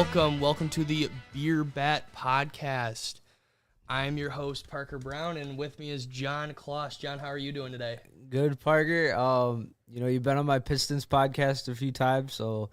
Welcome to the Beer Bat Podcast. I'm your host, Parker Brown, and with me is John Kloss. John, how are you doing today? Good, Parker. You've been on my Pistons podcast a few times, so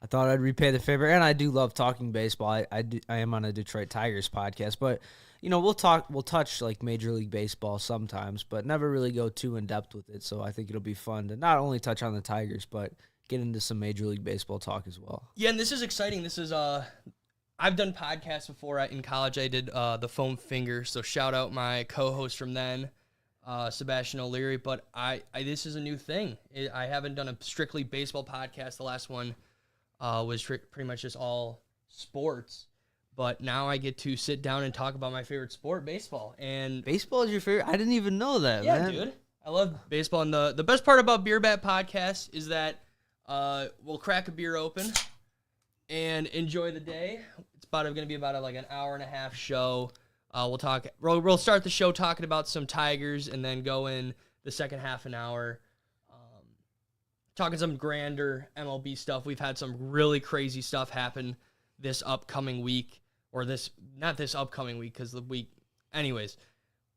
I thought I'd repay the favor. And I do love talking baseball. I am on a Detroit Tigers podcast, but we'll touch like Major League Baseball sometimes, but never really go too in depth with it. So I think it'll be fun to not only touch on the Tigers, but get into some Major League Baseball talk as well. Yeah, and this is exciting. This is I've done podcasts before. In college, I did the Foam Finger, so shout out my co-host from then, Sebastian O'Leary. But I this is a new thing. I haven't done a strictly baseball podcast. The last one was pretty much just all sports. But now I get to sit down and talk about my favorite sport, baseball. And baseball is your favorite? I didn't even know that, man. Yeah, dude. I love baseball. And the best part about Beer Bat Podcast is that we'll crack a beer open and enjoy the day. It's going to be about an hour and a half show. We'll start the show talking about some Tigers and then go in the second half an hour talking some grander MLB stuff. We've had some really crazy stuff happen this upcoming week, or not this upcoming week because the week. Anyways,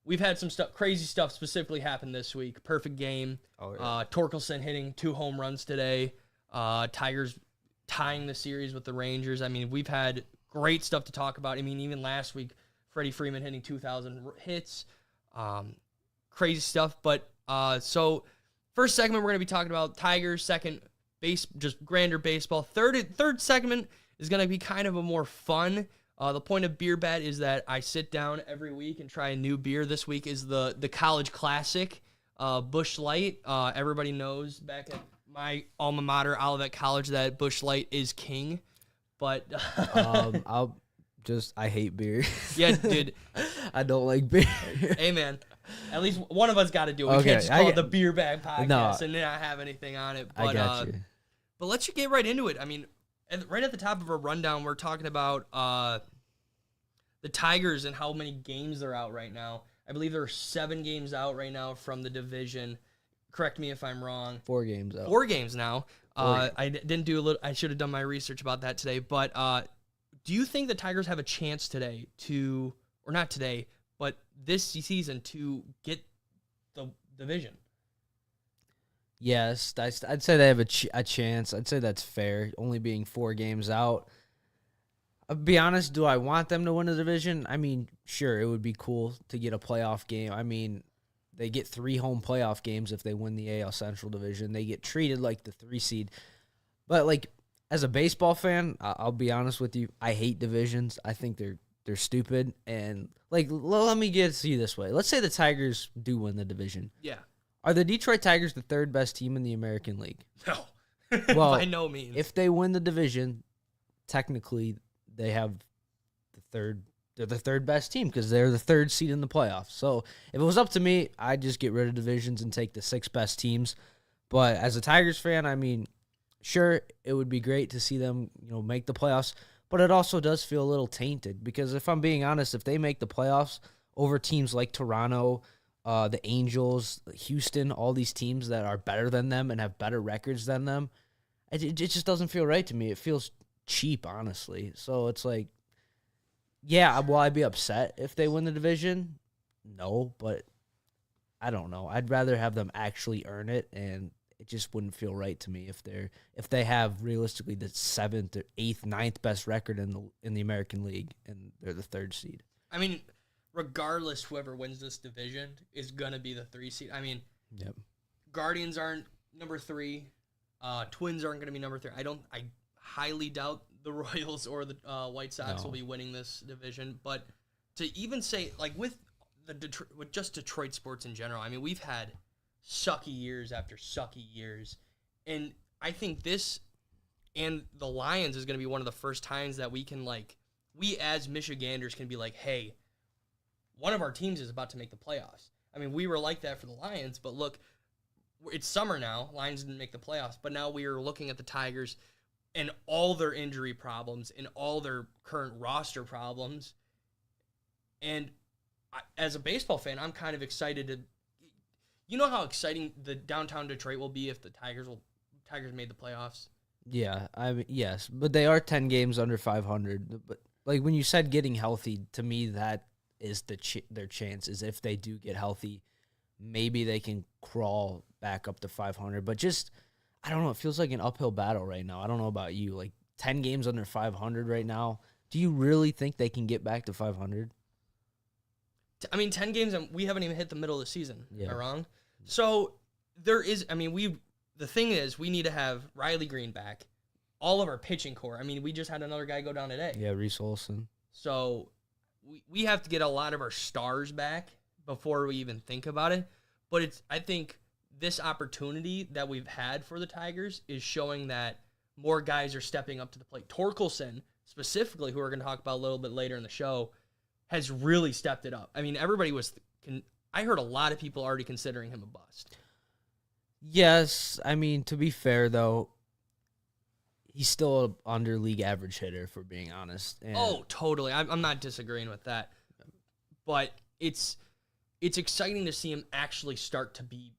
we've had some crazy stuff specifically happen this week. Perfect game. Oh, yeah. Torkelson hitting 2 home runs today. Tigers tying the series with the Rangers. I mean, we've had great stuff to talk about. I mean, even last week, Freddie Freeman hitting 2,000 hits. Crazy stuff. But so first segment, we're going to be talking about Tigers. Second, just grander baseball. Third segment is going to be kind of a more fun. The point of Beer Bat is that I sit down every week and try a new beer. This week is the College Classic, Busch Light. Everybody knows back at my alma mater, Olivet College, that Busch Light is king. But I hate beer. Yeah, dude. I don't like beer. Hey, man. At least one of us got to do it. We can't just call it the Beer Bag Podcast and not have anything on it. But, I got you. But let's get right into it. I mean, right at the top of our rundown, we're talking about the Tigers and how many games they're out right now. I believe there are 7 games out right now from the division. Correct me if I'm wrong. 4 games out. 4 games now. I didn't do I should have done my research about that today. But do you think the Tigers have a chance today or not today, but this season to get the division? Yes, I'd say they have a chance. I'd say that's fair, only being 4 games out. I'll be honest, do I want them to win the division? I mean, sure, it would be cool to get a playoff game. I mean, they get 3 home playoff games if they win the AL Central Division. They get treated like the 3 seed. But, as a baseball fan, I'll be honest with you, I hate divisions. I think they're stupid. And, let me get to you this way. Let's say the Tigers do win the division. Yeah. Are the Detroit Tigers the 3rd best team in the American League? No. Well, by no means. If they win the division, technically they have they're the 3rd best team because they're the 3rd seed in the playoffs. So if it was up to me, I'd just get rid of divisions and take the 6 best teams. But as a Tigers fan, I mean, sure, it would be great to see them, make the playoffs, but it also does feel a little tainted because if I'm being honest, if they make the playoffs over teams like Toronto, the Angels, Houston, all these teams that are better than them and have better records than them, it just doesn't feel right to me. It feels cheap, honestly. So it's like, yeah, will I be upset if they win the division? No, but I don't know. I'd rather have them actually earn it, and it just wouldn't feel right to me if they have realistically the 7th or 8th, 9th best record in the American League, and they're the 3rd seed. I mean, regardless, whoever wins this division is gonna be the 3 seed. I mean, yep. Guardians aren't number 3. Twins aren't gonna be number 3. I highly doubt the Royals or the White Sox will be winning this division. But to even say, with just Detroit sports in general, I mean, we've had sucky years after sucky years. And I think this and the Lions is going to be one of the first times that we can, we as Michiganders can be like, hey, one of our teams is about to make the playoffs. I mean, we were like that for the Lions, but look, it's summer now. Lions didn't make the playoffs, but now we are looking at the Tigers and all their injury problems and all their current roster problems. And as a baseball fan, I'm kind of excited to, you know how exciting the downtown Detroit will be if the Tigers made the playoffs? Yeah, I mean, yes, but they are 10 games under 500. But like when you said getting healthy, to me that is their chances. If they do get healthy, maybe they can crawl back up to 500. But just I don't know. It feels like an uphill battle right now. I don't know about you. Like 10 games under 500 right now. Do you really think they can get back to 500? I mean, 10 games, and we haven't even hit the middle of the season. Yeah. Am I wrong? So there is, the thing is, we need to have Riley Green back, all of our pitching core. I mean, we just had another guy go down today. Yeah, Reese Olson. So we have to get a lot of our stars back before we even think about it. But I think this opportunity that we've had for the Tigers is showing that more guys are stepping up to the plate. Torkelson, specifically, who we're going to talk about a little bit later in the show, has really stepped it up. I mean, everybody I heard a lot of people already considering him a bust. Yes, I mean, to be fair, though, he's still an under league average hitter, if we're being honest. And Totally. I'm not disagreeing with that. But it's exciting to see him actually start to be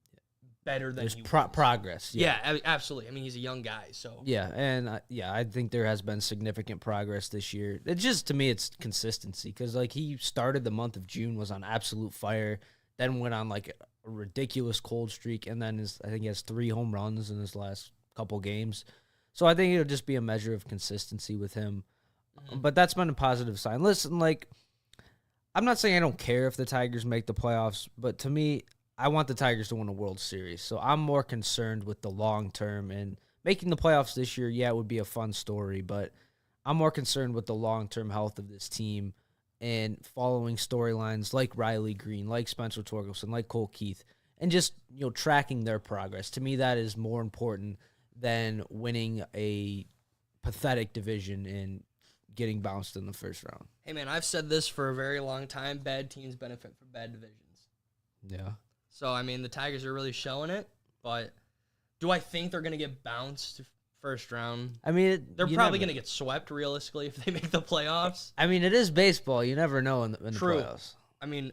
better than he was. Progress. Yeah, absolutely. I mean, he's a young guy, so. Yeah, and I think there has been significant progress this year. It just, to me, it's consistency because, like, he started the month of June, was on absolute fire, then went on, like, a ridiculous cold streak, and then I think he has 3 home runs in his last couple games. So I think it'll just be a measure of consistency with him. Mm-hmm. But that's been a positive sign. Listen, like, I'm not saying I don't care if the Tigers make the playoffs, but to me, I want the Tigers to win a World Series. So I'm more concerned with the long term. And making the playoffs this year, yeah, it would be a fun story, but I'm more concerned with the long-term health of this team and following storylines like Riley Green, like Spencer Torkelson, like Cole Keith, and just, tracking their progress. To me, that is more important than winning a pathetic division and getting bounced in the first round. Hey, man, I've said this for a very long time. Bad teams benefit from bad divisions. Yeah. So, I mean, the Tigers are really showing it, but do I think they're going to get bounced first round? I mean, they're probably going to get swept, realistically, if they make the playoffs. I mean, it is baseball. You never know in the playoffs. I mean,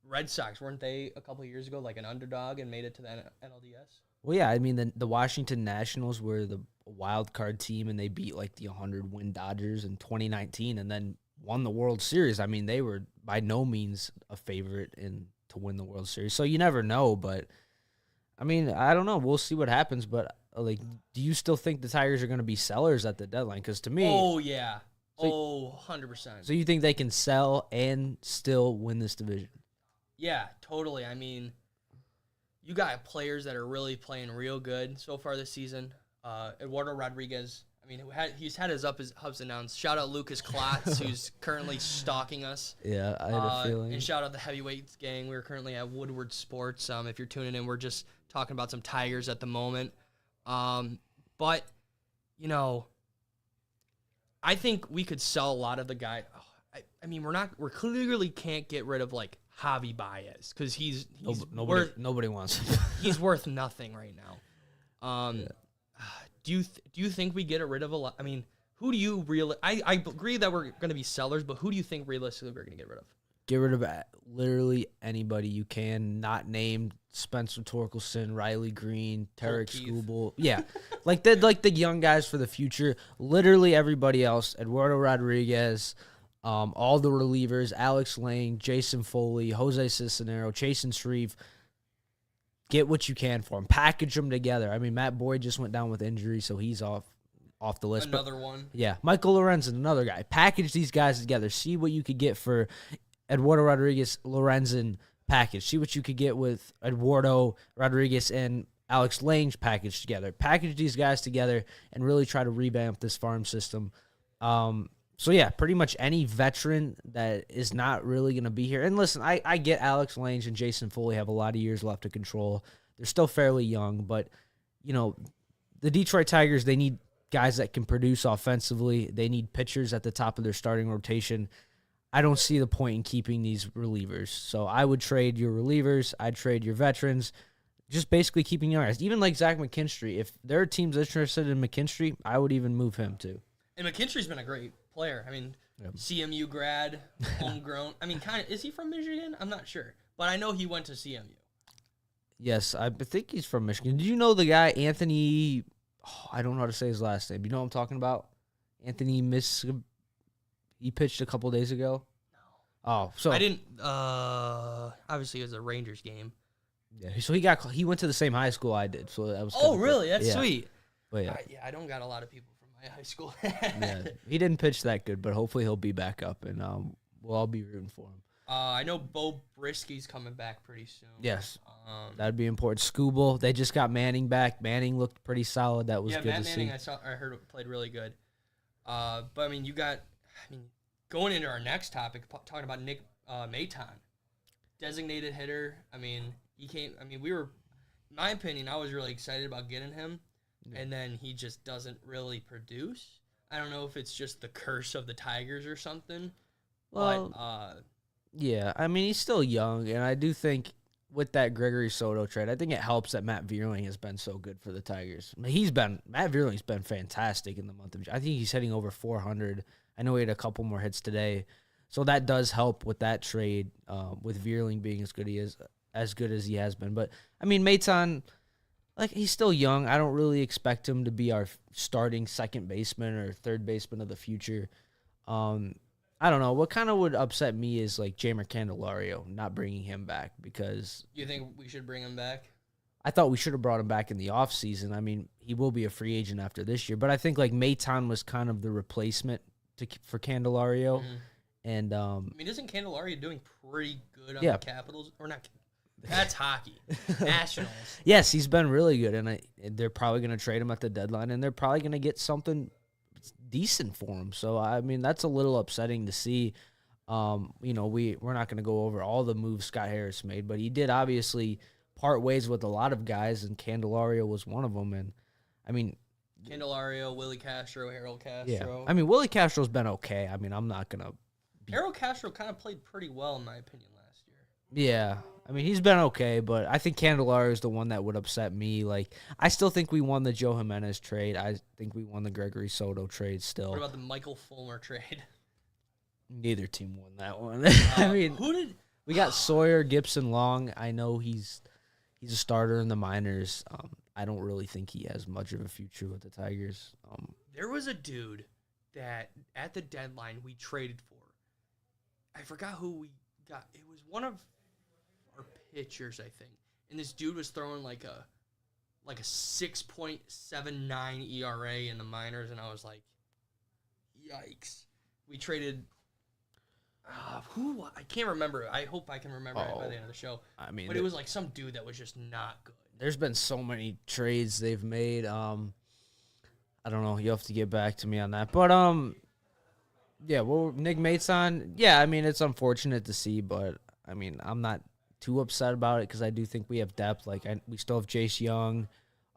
Red Sox, weren't they a couple of years ago like an underdog and made it to the NLDS? Well, yeah, I mean, the Washington Nationals were the wild card team, and they beat, like, the 100-win Dodgers in 2019 and then won the World Series. I mean, they were by no means a favorite to win the World Series. So you never know, but, I mean, I don't know. We'll see what happens, but, like, do you still think the Tigers are going to be sellers at the deadline? Because to me... Oh, yeah. 100%. So you think they can sell and still win this division? Yeah, totally. I mean, you got players that are really playing real good so far this season. Eduardo Rodriguez, I mean, he's had his ups and downs. Shout out Lucas Kloss, who's currently stalking us. Yeah, I had a feeling. And shout out the Heavyweights gang. We're currently at Woodward Sports. If you're tuning in, we're just talking about some Tigers at the moment. But, I think we could sell a lot of the guy. I mean, we're clearly can't get rid of, like, Javi Baez because he's nobody wants him. He's worth nothing right now. Do you think we get rid of a lot? I mean, who do you really? I agree that we're going to be sellers, but who do you think realistically we're going to get rid of? Get rid of literally anybody you can, not named Spencer Torkelson, Riley Green, Tarek Skubal. Yeah, like the young guys for the future. Literally everybody else. Eduardo Rodriguez. All the relievers, Alex Lang, Jason Foley, Jose Cisnero, Chasen Shreve, get what you can for them. Package them together. I mean, Matt Boyd just went down with injury, so he's off the list. Another one. Yeah, Michael Lorenzen, another guy. Package these guys together. See what you could get for Eduardo Rodriguez, Lorenzen package. See what you could get with Eduardo Rodriguez and Alex Lang packaged together. Package these guys together and really try to revamp this farm system. So, yeah, pretty much any veteran that is not really going to be here. And listen, I get Alex Lange and Jason Foley have a lot of years left to control. They're still fairly young, but, the Detroit Tigers, they need guys that can produce offensively. They need pitchers at the top of their starting rotation. I don't see the point in keeping these relievers. So I would trade your relievers. I'd trade your veterans. Just basically keeping young guys. Even like Zach McKinstry. If there are teams interested in McKinstry, I would even move him too. And McKinstry's been a great player. I mean, yep. CMU grad, homegrown. I mean, kind of, is he from Michigan? I'm not sure. But I know he went to CMU. Yes, I think he's from Michigan. Did you know the guy, Anthony I don't know how to say his last name. You know what I'm talking about? Anthony he pitched a couple days ago. No. Oh, so I didn't. Obviously, it was a Rangers game. Yeah, so he went to the same high school I did. So that was. Oh, really? That's yeah. sweet. But yeah. I don't got a lot of people from my high school. Yeah, he didn't pitch that good, but hopefully he'll be back up, and we'll all be rooting for him. I know Bo Brisky's coming back pretty soon. Yes, that'd be important. Scooble, they just got Manning back. Manning looked pretty solid. That was good Matt to Manning, see. I heard played really good. But I mean, going into our next topic, talking about Nick Maton, designated hitter. I mean, we were, in my opinion, I was really excited about getting him, and then he just doesn't really produce. I don't know if it's just the curse of the Tigers or something. Well, but yeah, I mean, he's still young, and I do think with that Gregory Soto trade, I think it helps that Matt Vierling has been so good for the Tigers. I mean, Matt Vierling's been fantastic in the month of June. I think he's hitting over 400. I know he had a couple more hits today, so that does help with that trade. With Vierling being as good as he has been. But I mean, Maton, like, he's still young. I don't really expect him to be our starting second baseman or third baseman of the future. I don't know. What kind of would upset me is, like, Jeimer Candelario, not bringing him back, because... You think we should bring him back? I thought we should have brought him back in the offseason. I mean, he will be a free agent after this year, but I think, like, Maton was kind of the replacement for Candelario. Mm-hmm. And I mean, isn't Candelario doing pretty good on the Capitals? Or not? That's hockey. Nationals. Yes, he's been really good, and they're probably going to trade him at the deadline, and they're probably going to get something decent for him. So, I mean, that's a little upsetting to see. We're not going to go over all the moves Scott Harris made, but he did obviously part ways with a lot of guys, and Candelario was one of them. And, I mean... Candelario, Willie Castro, Harold Castro. Yeah. I mean, Willie Castro's been okay. I mean, I'm not going to... Harold Castro kind of played pretty well, in my opinion, last year. Yeah. I mean, he's been okay, but I think Candelario is the one that would upset me. Like, I still think we won the Joe Jimenez trade. I think we won the Gregory Soto trade still. What about the Michael Fulmer trade? Neither team won that one. I mean, we got Sawyer, Gibson, Long. I know he's a starter in the minors. I don't really think he has much of a future with the Tigers. There was a dude that at the deadline we traded for. I forgot who we got. It was one of our pitchers, I think. And this dude was throwing like a 6.79 ERA in the minors, and I was like, yikes. We traded who? I can't remember. I hope I can remember it by the end of the show. I mean, but it was like some dude that was just not good. There's been so many trades they've made. I don't know. You have to get back to me on that. But yeah, well, Nick Maton, yeah, I mean, it's unfortunate to see, but, I mean, I'm not too upset about it because I do think we have depth. Like, we still have Jace Young,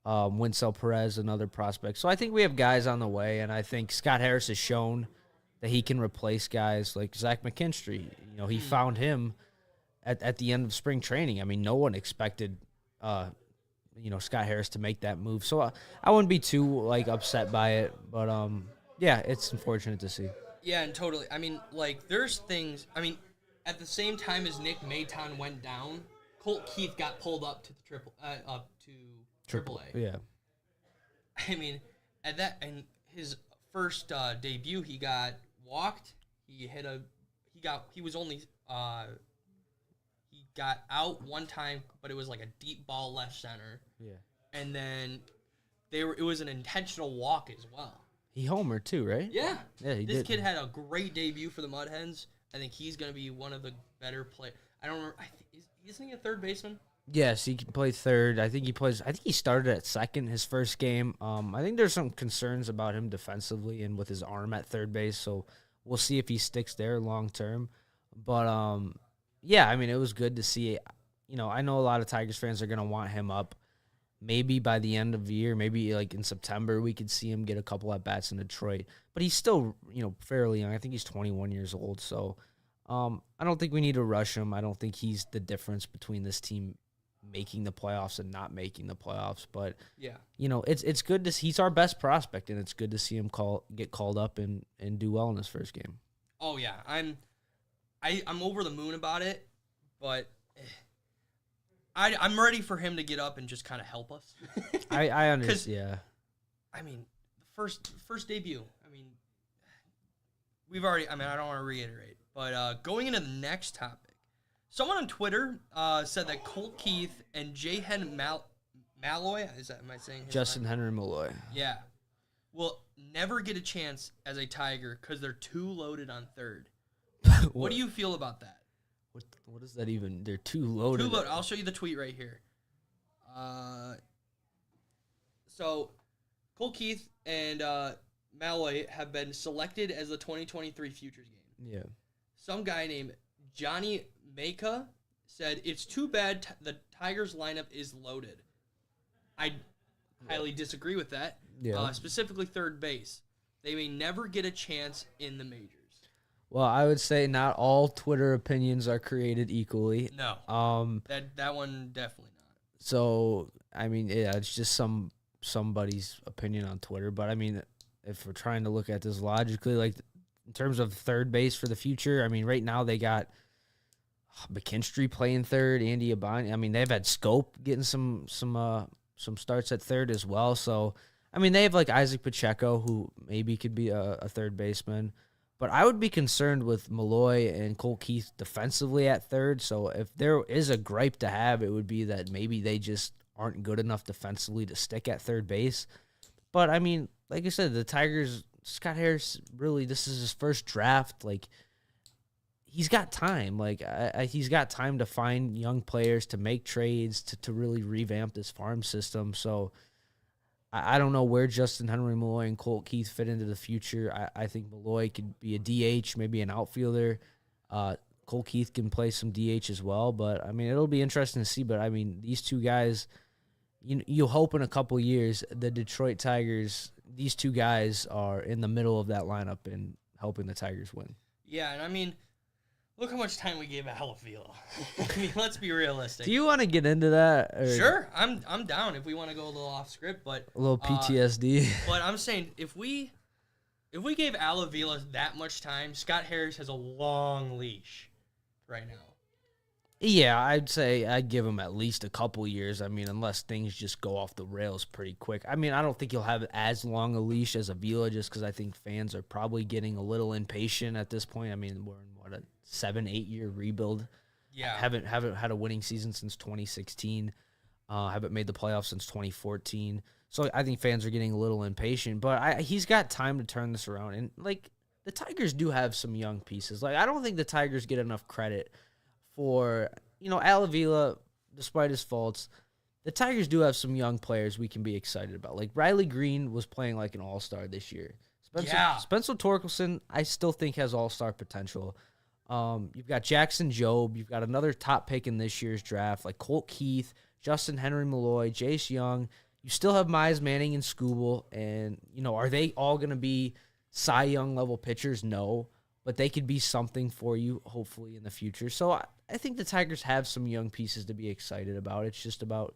Winsell Perez, another prospect. So I think we have guys on the way, and I think Scott Harris has shown that he can replace guys like Zach McKinstry. You know, he found him at the end of spring training. I mean, no one expected, Scott Harris to make that move. So I wouldn't be too, like, upset by it, but, yeah, it's unfortunate to see. Yeah, and totally. I mean, like, there's things. I mean, at the same time as Nick Maton went down, Colt Keith got pulled up to the AAA. Yeah. I mean, in his first debut, he got walked. He got out one time, but it was like a deep ball left center. Yeah. And then it was an intentional walk as well. He homered too, right? Yeah. Yeah, he did. This kid had a great debut for the Mud Hens. I think he's going to be one of the better players. I don't remember. Isn't he a third baseman? Yes, he can play third. I think he started at second his first game. I think there's some concerns about him defensively and with his arm at third base, so we'll see if he sticks there long term. But yeah, I mean, it was good to see. You know, I know a lot of Tigers fans are going to want him up. Maybe by the end of the year, maybe like in September, we could see him get a couple at bats in Detroit. But he's still, fairly young. I think he's 21 years old. So I don't think we need to rush him. I don't think he's the difference between this team making the playoffs and not making the playoffs. But yeah, it's good to see. He's our best prospect, and it's good to see him get called up and do well in his first game. Oh yeah, I'm over the moon about it, but I'm ready for him to get up and just kind of help us. I understand. Yeah. I mean, first debut. I mean, we've already. I mean, I don't want to reiterate, but going into the next topic, someone on Twitter said that Colt Keith and Jahen Malloy, am I saying his Justin name? Henry Malloy. Yeah, will never get a chance as a Tiger because they're too loaded on third. What do you feel about that? What is that even? They're too loaded. Too loaded. I'll show you the tweet right here. So, Colt Keith and Malloy have been selected as the 2023 Futures game. Yeah. Some guy named Johnny Maka said, it's too bad the Tigers lineup is loaded. I highly disagree with that. Yeah. Specifically third base. They may never get a chance in the majors. Well, I would say not all Twitter opinions are created equally. No. That one definitely not. So, I mean, yeah, it's just somebody's opinion on Twitter. But, I mean, if we're trying to look at this logically, like in terms of third base for the future, I mean, right now they got McKinstry playing third, Andy Abani. I mean, they've had Scope getting some starts at third as well. So, I mean, they have like Isaac Pacheco, who maybe could be a third baseman. But I would be concerned with Malloy and Colt Keith defensively at third. So if there is a gripe to have, it would be that maybe they just aren't good enough defensively to stick at third base. But, I mean, like I said, the Tigers, Scott Harris, really, this is his first draft. Like, he's got time. Like, he's got time to find young players, to make trades, to really revamp this farm system. So I don't know where Justin Henry Malloy and Colt Keith fit into the future. I think Malloy could be a DH, maybe an outfielder. Colt Keith can play some DH as well. But, I mean, it'll be interesting to see. But, I mean, these two guys, you hope in a couple years the Detroit Tigers, these two guys are in the middle of that lineup and helping the Tigers win. Yeah, and I mean, look how much time we gave Al Avila. I mean, let's be realistic. Do you want to get into that? Or Sure, I'm down if we want to go a little off script, but a little PTSD. But I'm saying if we gave Al Avila that much time, Scott Harris has a long leash right now. Yeah, I'd say I'd give him at least a couple years. I mean, unless things just go off the rails pretty quick. I mean, I don't think he'll have as long a leash as Avila just because I think fans are probably getting a little impatient at this point. I mean, we're in, a 7-8 year rebuild. Yeah. Haven't had a winning season since 2016. Haven't made the playoffs since 2014. So I think fans are getting a little impatient. But he's got time to turn this around. And, like, the Tigers do have some young pieces. Like, I don't think the Tigers get enough credit for, Al Avila, despite his faults. The Tigers do have some young players we can be excited about. Like, Riley Green was playing like an all-star this year. Spencer Torkelson, I still think has all-star potential. You've got Jackson Jobe. You've got another top pick in this year's draft, like Colt Keith, Justin Henry Malloy, Jace Young. You still have Mize Manning and Skubal. And, are they all going to be Cy Young level pitchers? No. But they could be something for you, hopefully, in the future. So I think the Tigers have some young pieces to be excited about. It's just about,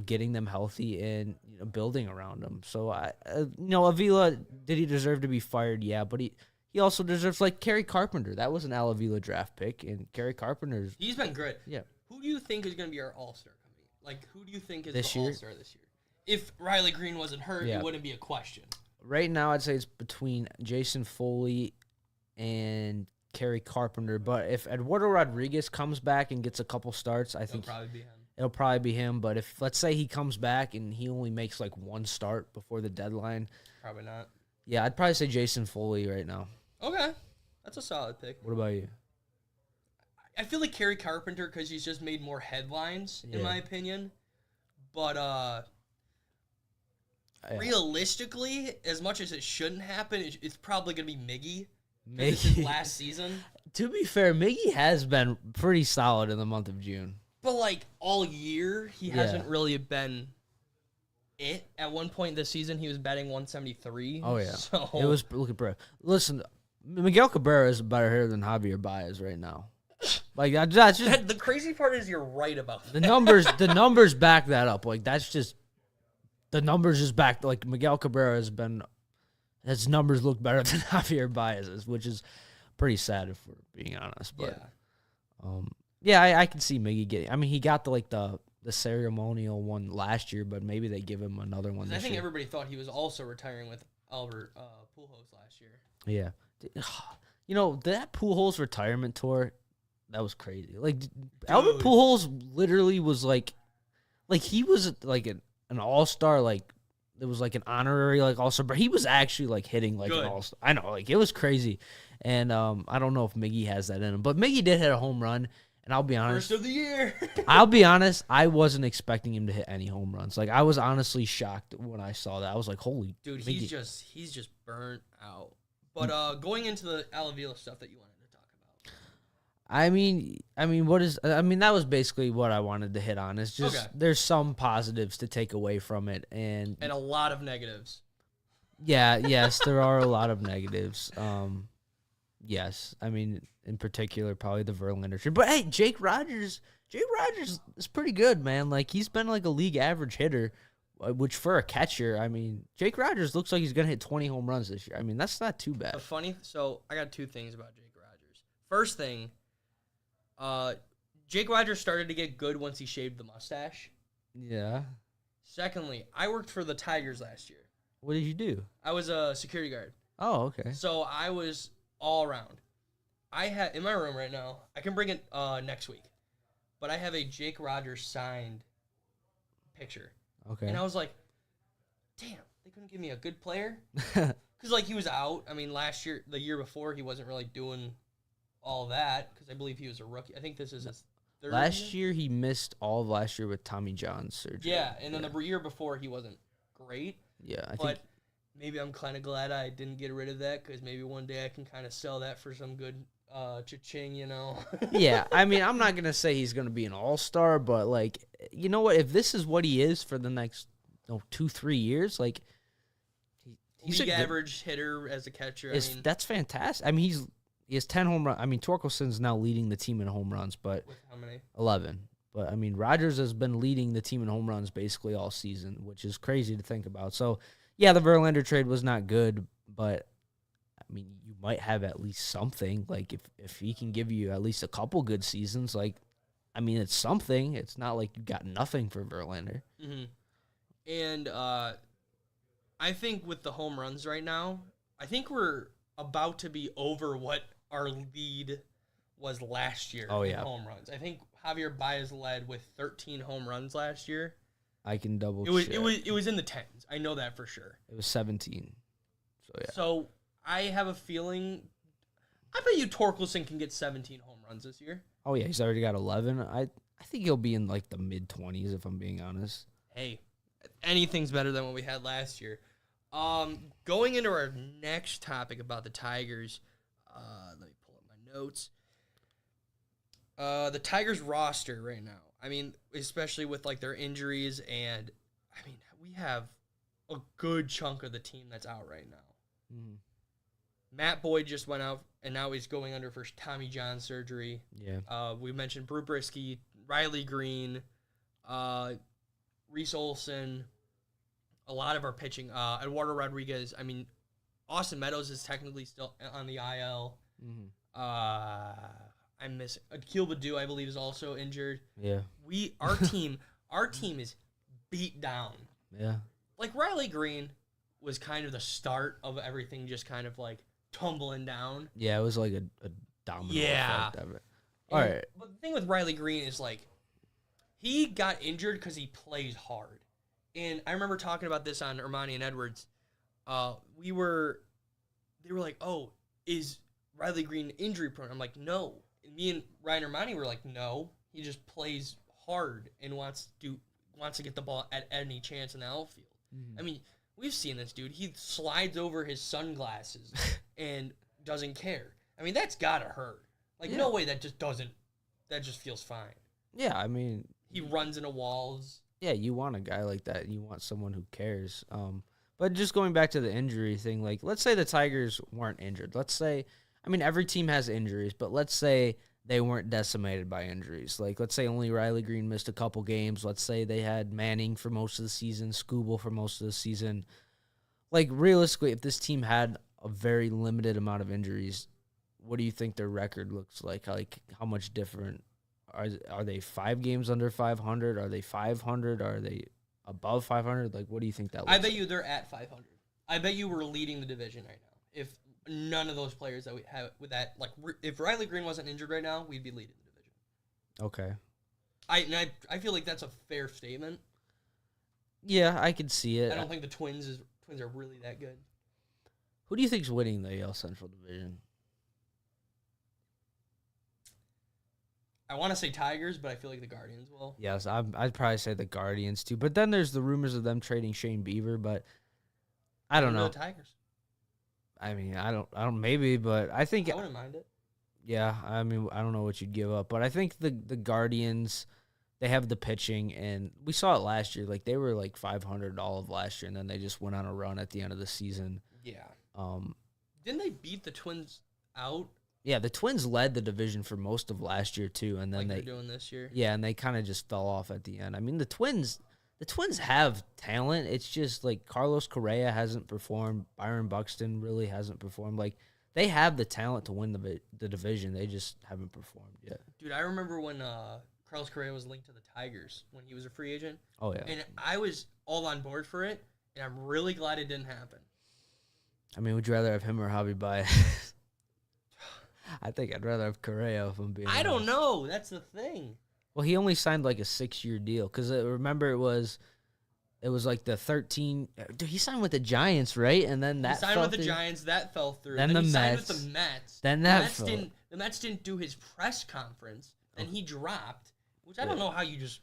getting them healthy and building around them. So Avila, did he deserve to be fired? Yeah, but he also deserves, like, Kerry Carpenter. That was an Al Avila draft pick, and Kerry Carpenter's he's been good. Yeah. Who do you think is going to be our all-star coming? Like, who do you think is this the year? all-star this year? If Riley Green wasn't hurt, it wouldn't be a question. Right now, I'd say it's between Jason Foley and Kerry Carpenter. But if Eduardo Rodriguez comes back and gets a couple starts, I think it'll probably be him. But if, let's say, he comes back and he only makes like one start before the deadline, probably not. Yeah, I'd probably say Jason Foley right now. Okay, that's a solid pick. What about you? I feel like Kerry Carpenter because he's just made more headlines, in my opinion. But realistically, as much as it shouldn't happen, it's probably going to be Miggy. This is last season. To be fair, Miggy has been pretty solid in the month of June. But, like, all year, he hasn't really been it. At one point this season, he was batting 173. Oh, yeah. So it was looking pretty. Listen, Miguel Cabrera is a better hitter than Javier Baez right now. Like, that's just... The crazy part is you're right about that. The numbers back that up. Like, that's just... The numbers just back, like, Miguel Cabrera his numbers look better than Javier Baez's, which is pretty sad if we're being honest. But, I can see Miggy getting, I mean, he got the the ceremonial one last year, but maybe they give him another one this I think year. everybody thought he was also retiring with Albert Pujols last year. Yeah. That Pujols retirement tour, that was crazy. Like, Albert Pujols literally was like he was like an all-star, like, it was like an honorary, like, all-star, but he was actually, like, hitting like an all-star. I know, like, it was crazy. And I don't know if Miggy has that in him, but Miggy did hit a home run, and I'll be honest. First of the year. I'll be honest, I wasn't expecting him to hit any home runs. Like, I was honestly shocked when I saw that. I was like, holy dude, Miggy. he's just burnt out. But going into the Alavila stuff that you wanted to talk about. That was basically what I wanted to hit on. It's just there's some positives to take away from it, and a lot of negatives. Yeah, yes, there are a lot of negatives. Yes, I mean, in particular, probably the Verlander trade. But hey, Jake Rogers is pretty good, man. Like, he's been like a league average hitter, which for a catcher, I mean, Jake Rogers looks like he's gonna hit 20 home runs this year. I mean, that's not too bad. So I got two things about Jake Rogers. First thing, Jake Rogers started to get good once he shaved the mustache. Yeah. Secondly, I worked for the Tigers last year. What did you do? I was a security guard. Oh, okay. So I was all around. I have in my room right now. I can bring it next week, but I have a Jake Rogers signed picture. Okay. And I was like, damn, they couldn't give me a good player because like he was out. I mean, the year before, he wasn't really doing all that because I believe he was a rookie. I think this is his third last year. He missed all of last year with Tommy John surgery. Yeah, and then the year before he wasn't great. Yeah, I but think maybe I'm kind of glad I didn't get rid of that because maybe one day I can kind of sell that for some good cha-ching, you know? Yeah, I mean, I'm not going to say he's going to be an all-star, but, like, you know what? If this is what he is for the next 2-3 years, like, he's league average hitter as a catcher. That's fantastic. I mean, he has 10 home runs. I mean, Torkelson's now leading the team in home runs, but with how many? 11. But, I mean, Rogers has been leading the team in home runs basically all season, which is crazy to think about. So, yeah, the Verlander trade was not good, but, I mean, you might have at least something. Like, if he can give you at least a couple good seasons, like, I mean, it's something. It's not like you got nothing for Verlander. Mm-hmm. And I think with the home runs right now, I think we're about to be over what our lead was last year in home runs. I think Javier Baez led with 13 home runs last year. I can double check. It was in the 10s. I know that for sure. It was 17. So, yeah. So, I have a feeling I bet you Torkelson can get 17 home runs this year. Oh, yeah, he's already got 11. I think he'll be in, like, the mid-20s, if I'm being honest. Hey, anything's better than what we had last year. Going into our next topic about the Tigers, let me pull up my notes. The Tigers roster right now, I mean, especially with, like, their injuries, and, I mean, we have a good chunk of the team that's out right now. Mm-hmm. Matt Boyd just went out, and now he's going under for Tommy John surgery. Yeah. We mentioned Brew Brisky, Riley Green, Reese Olson, a lot of our pitching. Eduardo Rodriguez. I mean, Austin Meadows is technically still on the IL. Mm-hmm. I'm missing. Akil Baddoo, I believe, is also injured. Yeah. Our team is beat down. Yeah. Like, Riley Green was kind of the start of everything just kind of, like, tumbling down. Yeah, it was like a domino effect of it. All right. But the thing with Riley Green is, like, he got injured because he plays hard. And I remember talking about this on Armani and Edwards. They were like, oh, is Riley Green injury prone? I'm like, no. And me and Ryan Armani were like, no. He just plays hard and wants to get the ball at any chance in the outfield. Mm-hmm. I mean, we've seen this dude. He slides over his sunglasses and doesn't care. I mean, that's gotta hurt. Like, no way that just feels fine. Yeah, I mean, he runs into walls. Yeah, you want a guy like that. You want someone who cares. But just going back to the injury thing, like, let's say the Tigers weren't injured. Let's say, I mean, every team has injuries, but let's say they weren't decimated by injuries. Like, let's say only Riley Green missed a couple games. Let's say they had Manning for most of the season, Skubal for most of the season. Like, realistically, if this team had a very limited amount of injuries, what do you think their record looks like? Like, how much different are they 5 games under 500? Are they 500? Are they above 500? Like, what do you think that looks I bet like? you they're at 500. I bet you we're leading the division right now. If none of those players that we have with that, like, if Riley Green wasn't injured right now, we'd be leading the division. Okay. I feel like that's a fair statement. Yeah, I can see it. I don't think the Twins are really that good. Who do you think's winning the AL Central Division? I want to say Tigers, but I feel like the Guardians will. Yes, I'd probably say the Guardians too. But then there's the rumors of them trading Shane Bieber, but I don't know. The Tigers. I mean, I don't maybe, but I think I wouldn't mind it. Yeah, I mean, I don't know what you'd give up, but I think the Guardians, they have the pitching, and we saw it last year. Like, they were like 500 all of last year, and then they just went on a run at the end of the season. Yeah. Didn't they beat the Twins out? Yeah, the Twins led the division for most of last year too, and then they're doing this year. Yeah, and they kind of just fell off at the end. I mean, the Twins have talent. It's just like Carlos Correa hasn't performed. Byron Buxton really hasn't performed. Like, they have the talent to win the division. They just haven't performed yet. Dude, I remember when Carlos Correa was linked to the Tigers when he was a free agent. Oh, yeah. And I was all on board for it, and I'm really glad it didn't happen. I mean, would you rather have him or Javi Baez? I think I'd rather have Correa if I'm being honest. I don't know. That's the thing. Well, he only signed like a 6-year deal because remember it was like the 13. Dude, he signed with the Giants, right? And then that he signed with the Giants. That fell through. Then he the signed Mets. with the Mets. Then the Mets didn't do his press conference. Then he dropped, which I don't know how you just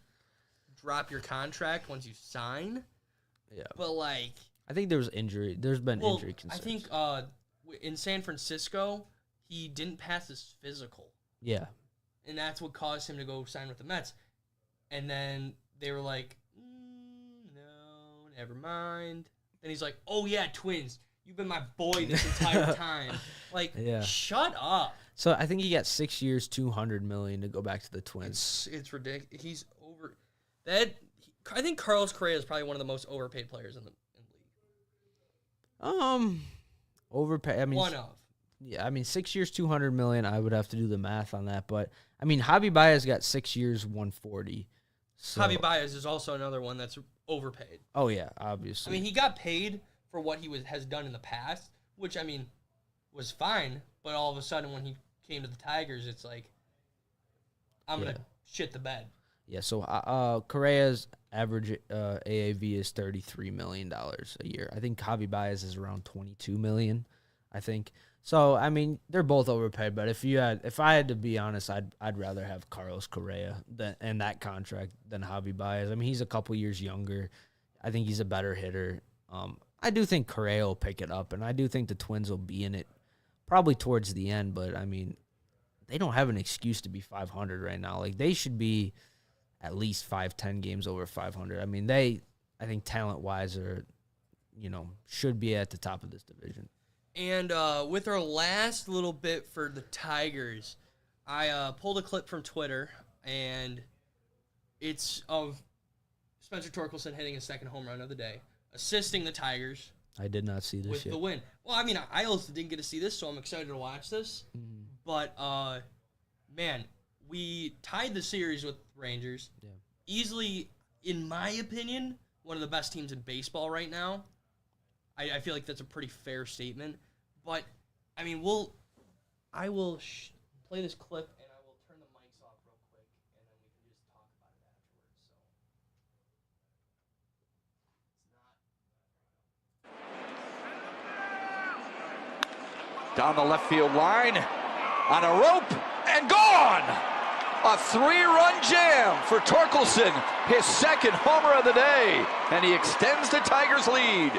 drop your contract once you sign. Yeah. But like, I think there was injury. There's been injury concerns. I think in San Francisco, he didn't pass his physical. Yeah. And that's what caused him to go sign with the Mets. And then they were like, no, never mind. Then he's like, oh, yeah, Twins. You've been my boy this entire time. Like, shut up. So I think he got 6 years, $200 million to go back to the Twins. It's ridiculous. He's over that. I think Carlos Correa is probably one of the most overpaid players in the league. Overpaid. I mean, one of. Yeah, I mean, 6 years, $200 million. I would have to do the math on that, but I mean, Javi Baez got 6 years, $140. So. Javi Baez is also another one that's overpaid. Oh yeah, obviously. I mean, he got paid for what he has done in the past, which I mean was fine. But all of a sudden, when he came to the Tigers, it's like I'm gonna shit the bed. Yeah. So Correa's average AAV is $33 million a year. I think Javi Baez is around $22 million. I think. So I mean, they're both overpaid. But if I had to be honest, I'd rather have Carlos Correa and that contract than Javi Baez. I mean, he's a couple years younger. I think he's a better hitter. I do think Correa will pick it up, and I do think the Twins will be in it probably towards the end. But I mean, they don't have an excuse to be 500 right now. Like, they should be at least 5-10 games over 500. I mean, I think talent-wise should be at the top of this division. And with our last little bit for the Tigers, I pulled a clip from Twitter, and it's of Spencer Torkelson hitting his second home run of the day, assisting the Tigers. I did not see this with yet. The win. Well, I mean, I also didn't get to see this, so I'm excited to watch this. Mm-hmm. But, man, we tied the series with Rangers. Yeah. Easily, in my opinion, one of the best teams in baseball right now. I feel like that's a pretty fair statement. But, I mean, I will play this clip, and I will turn the mics off real quick, and then we can just talk about it afterwards. Down the left field line, on a rope, and gone! A 3-run jam for Torkelson, his second homer of the day, and he extends the Tigers' lead.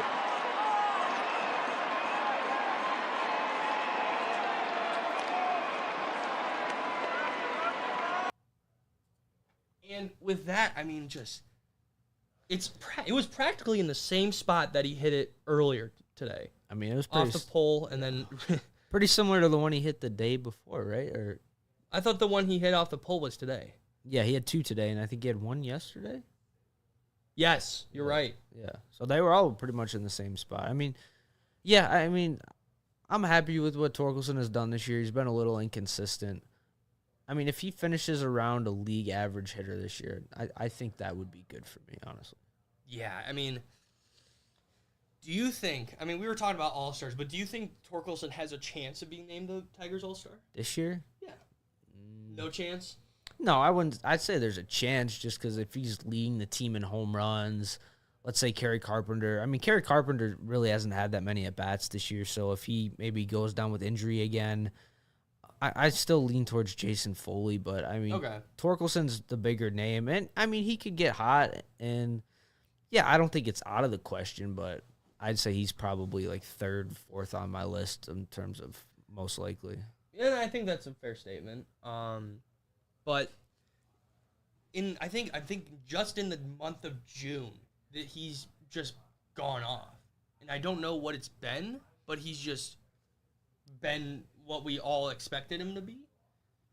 And with that, I mean, it was practically in the same spot that he hit it earlier today. I mean, it was off the pole, and then pretty similar to the one he hit the day before, right? Or I thought the one he hit off the pole was today. Yeah, he had 2 today, and I think he had 1 yesterday. Yes, you're right. Yeah, so they were all pretty much in the same spot. I mean, I'm happy with what Torkelson has done this year. He's been a little inconsistent. I mean, if he finishes around a league average hitter this year, I think that would be good for me, honestly. Yeah, I mean, do you think, I mean, we were talking about All-Stars, but do you think Torkelson has a chance of being named the Tigers All-Star? This year? Yeah. No chance? No, I wouldn't. I'd say there's a chance just because if he's leading the team in home runs, let's say Kerry Carpenter. I mean, Kerry Carpenter really hasn't had that many at-bats this year, so if he maybe goes down with injury again, I still lean towards Jason Foley, but I mean, Torkelson's the bigger name, and I mean, he could get hot, and yeah, I don't think it's out of the question, but I'd say he's probably like third, fourth on my list in terms of most likely. Yeah, I think that's a fair statement. But I think just in the month of June that he's just gone off, and I don't know what it's been, but he's just been what we all expected him to be.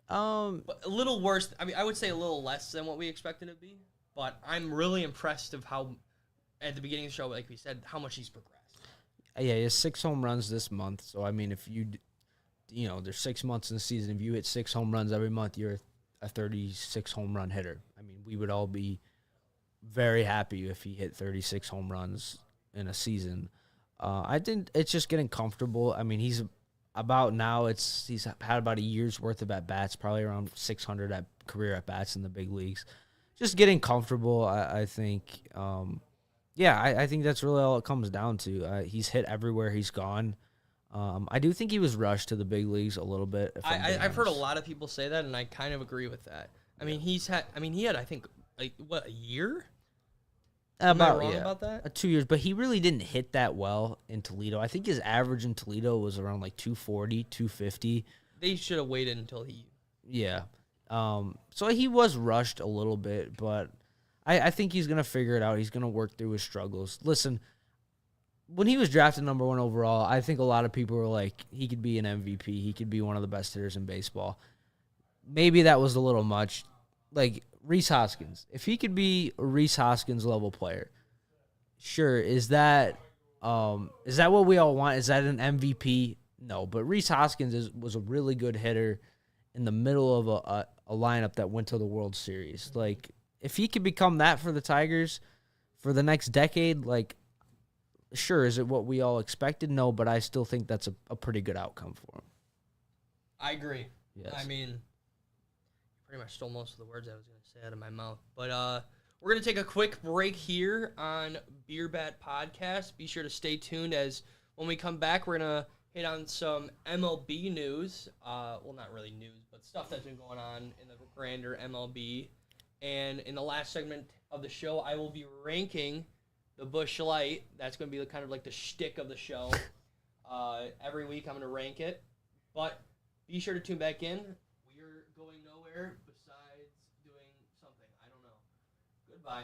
But a little worse. I mean, I would say a little less than what we expected him to be. But I'm really impressed of how, at the beginning of the show, like we said, how much he's progressed. Yeah, he has 6 home runs this month. So I mean, if there's 6 months in the season. If you hit 6 home runs every month, you're a 36 home run hitter. I mean, we would all be very happy if he hit 36 home runs in a season. I think it's just getting comfortable. I mean, he's had about a year's worth of at-bats, probably around 600 career at-bats in the big leagues. Just getting comfortable, I think. I think that's really all it comes down to. He's hit everywhere he's gone. I do think he was rushed to the big leagues a little bit. I've heard a lot of people say that, and I kind of agree with that. I mean, he had, I think, a year? Am I wrong about that? 2 years, but he really didn't hit that well in Toledo. I think his average in Toledo was around like 240, 250. They should have waited until he... Yeah. So he was rushed a little bit, but I think he's going to figure it out. He's going to work through his struggles. Listen, when he was drafted number 1 overall, I think a lot of people were like, he could be an MVP. He could be one of the best hitters in baseball. Maybe that was a little much. Like, Rhys Hoskins. If he could be a Rhys Hoskins level player, sure. Is that what we all want? Is that an MVP? No, but Rhys Hoskins was a really good hitter in the middle of a lineup that went to the World Series. Like, if he could become that for the Tigers for the next decade, like, sure, is it what we all expected? No, but I still think that's a pretty good outcome for him. I agree. Yes. I mean, pretty much stole most of the words I was going to say out of my mouth. But we're going to take a quick break here on Beer Bat Podcast. Be sure to stay tuned, as when we come back, we're going to hit on some MLB news. Well, not really news, but stuff that's been going on in the grander MLB. And in the last segment of the show, I will be ranking the Busch Light. That's going to be kind of like the shtick of the show. Every week I'm going to rank it. But be sure to tune back in. We're going nowhere besides doing something. I don't know. Goodbye.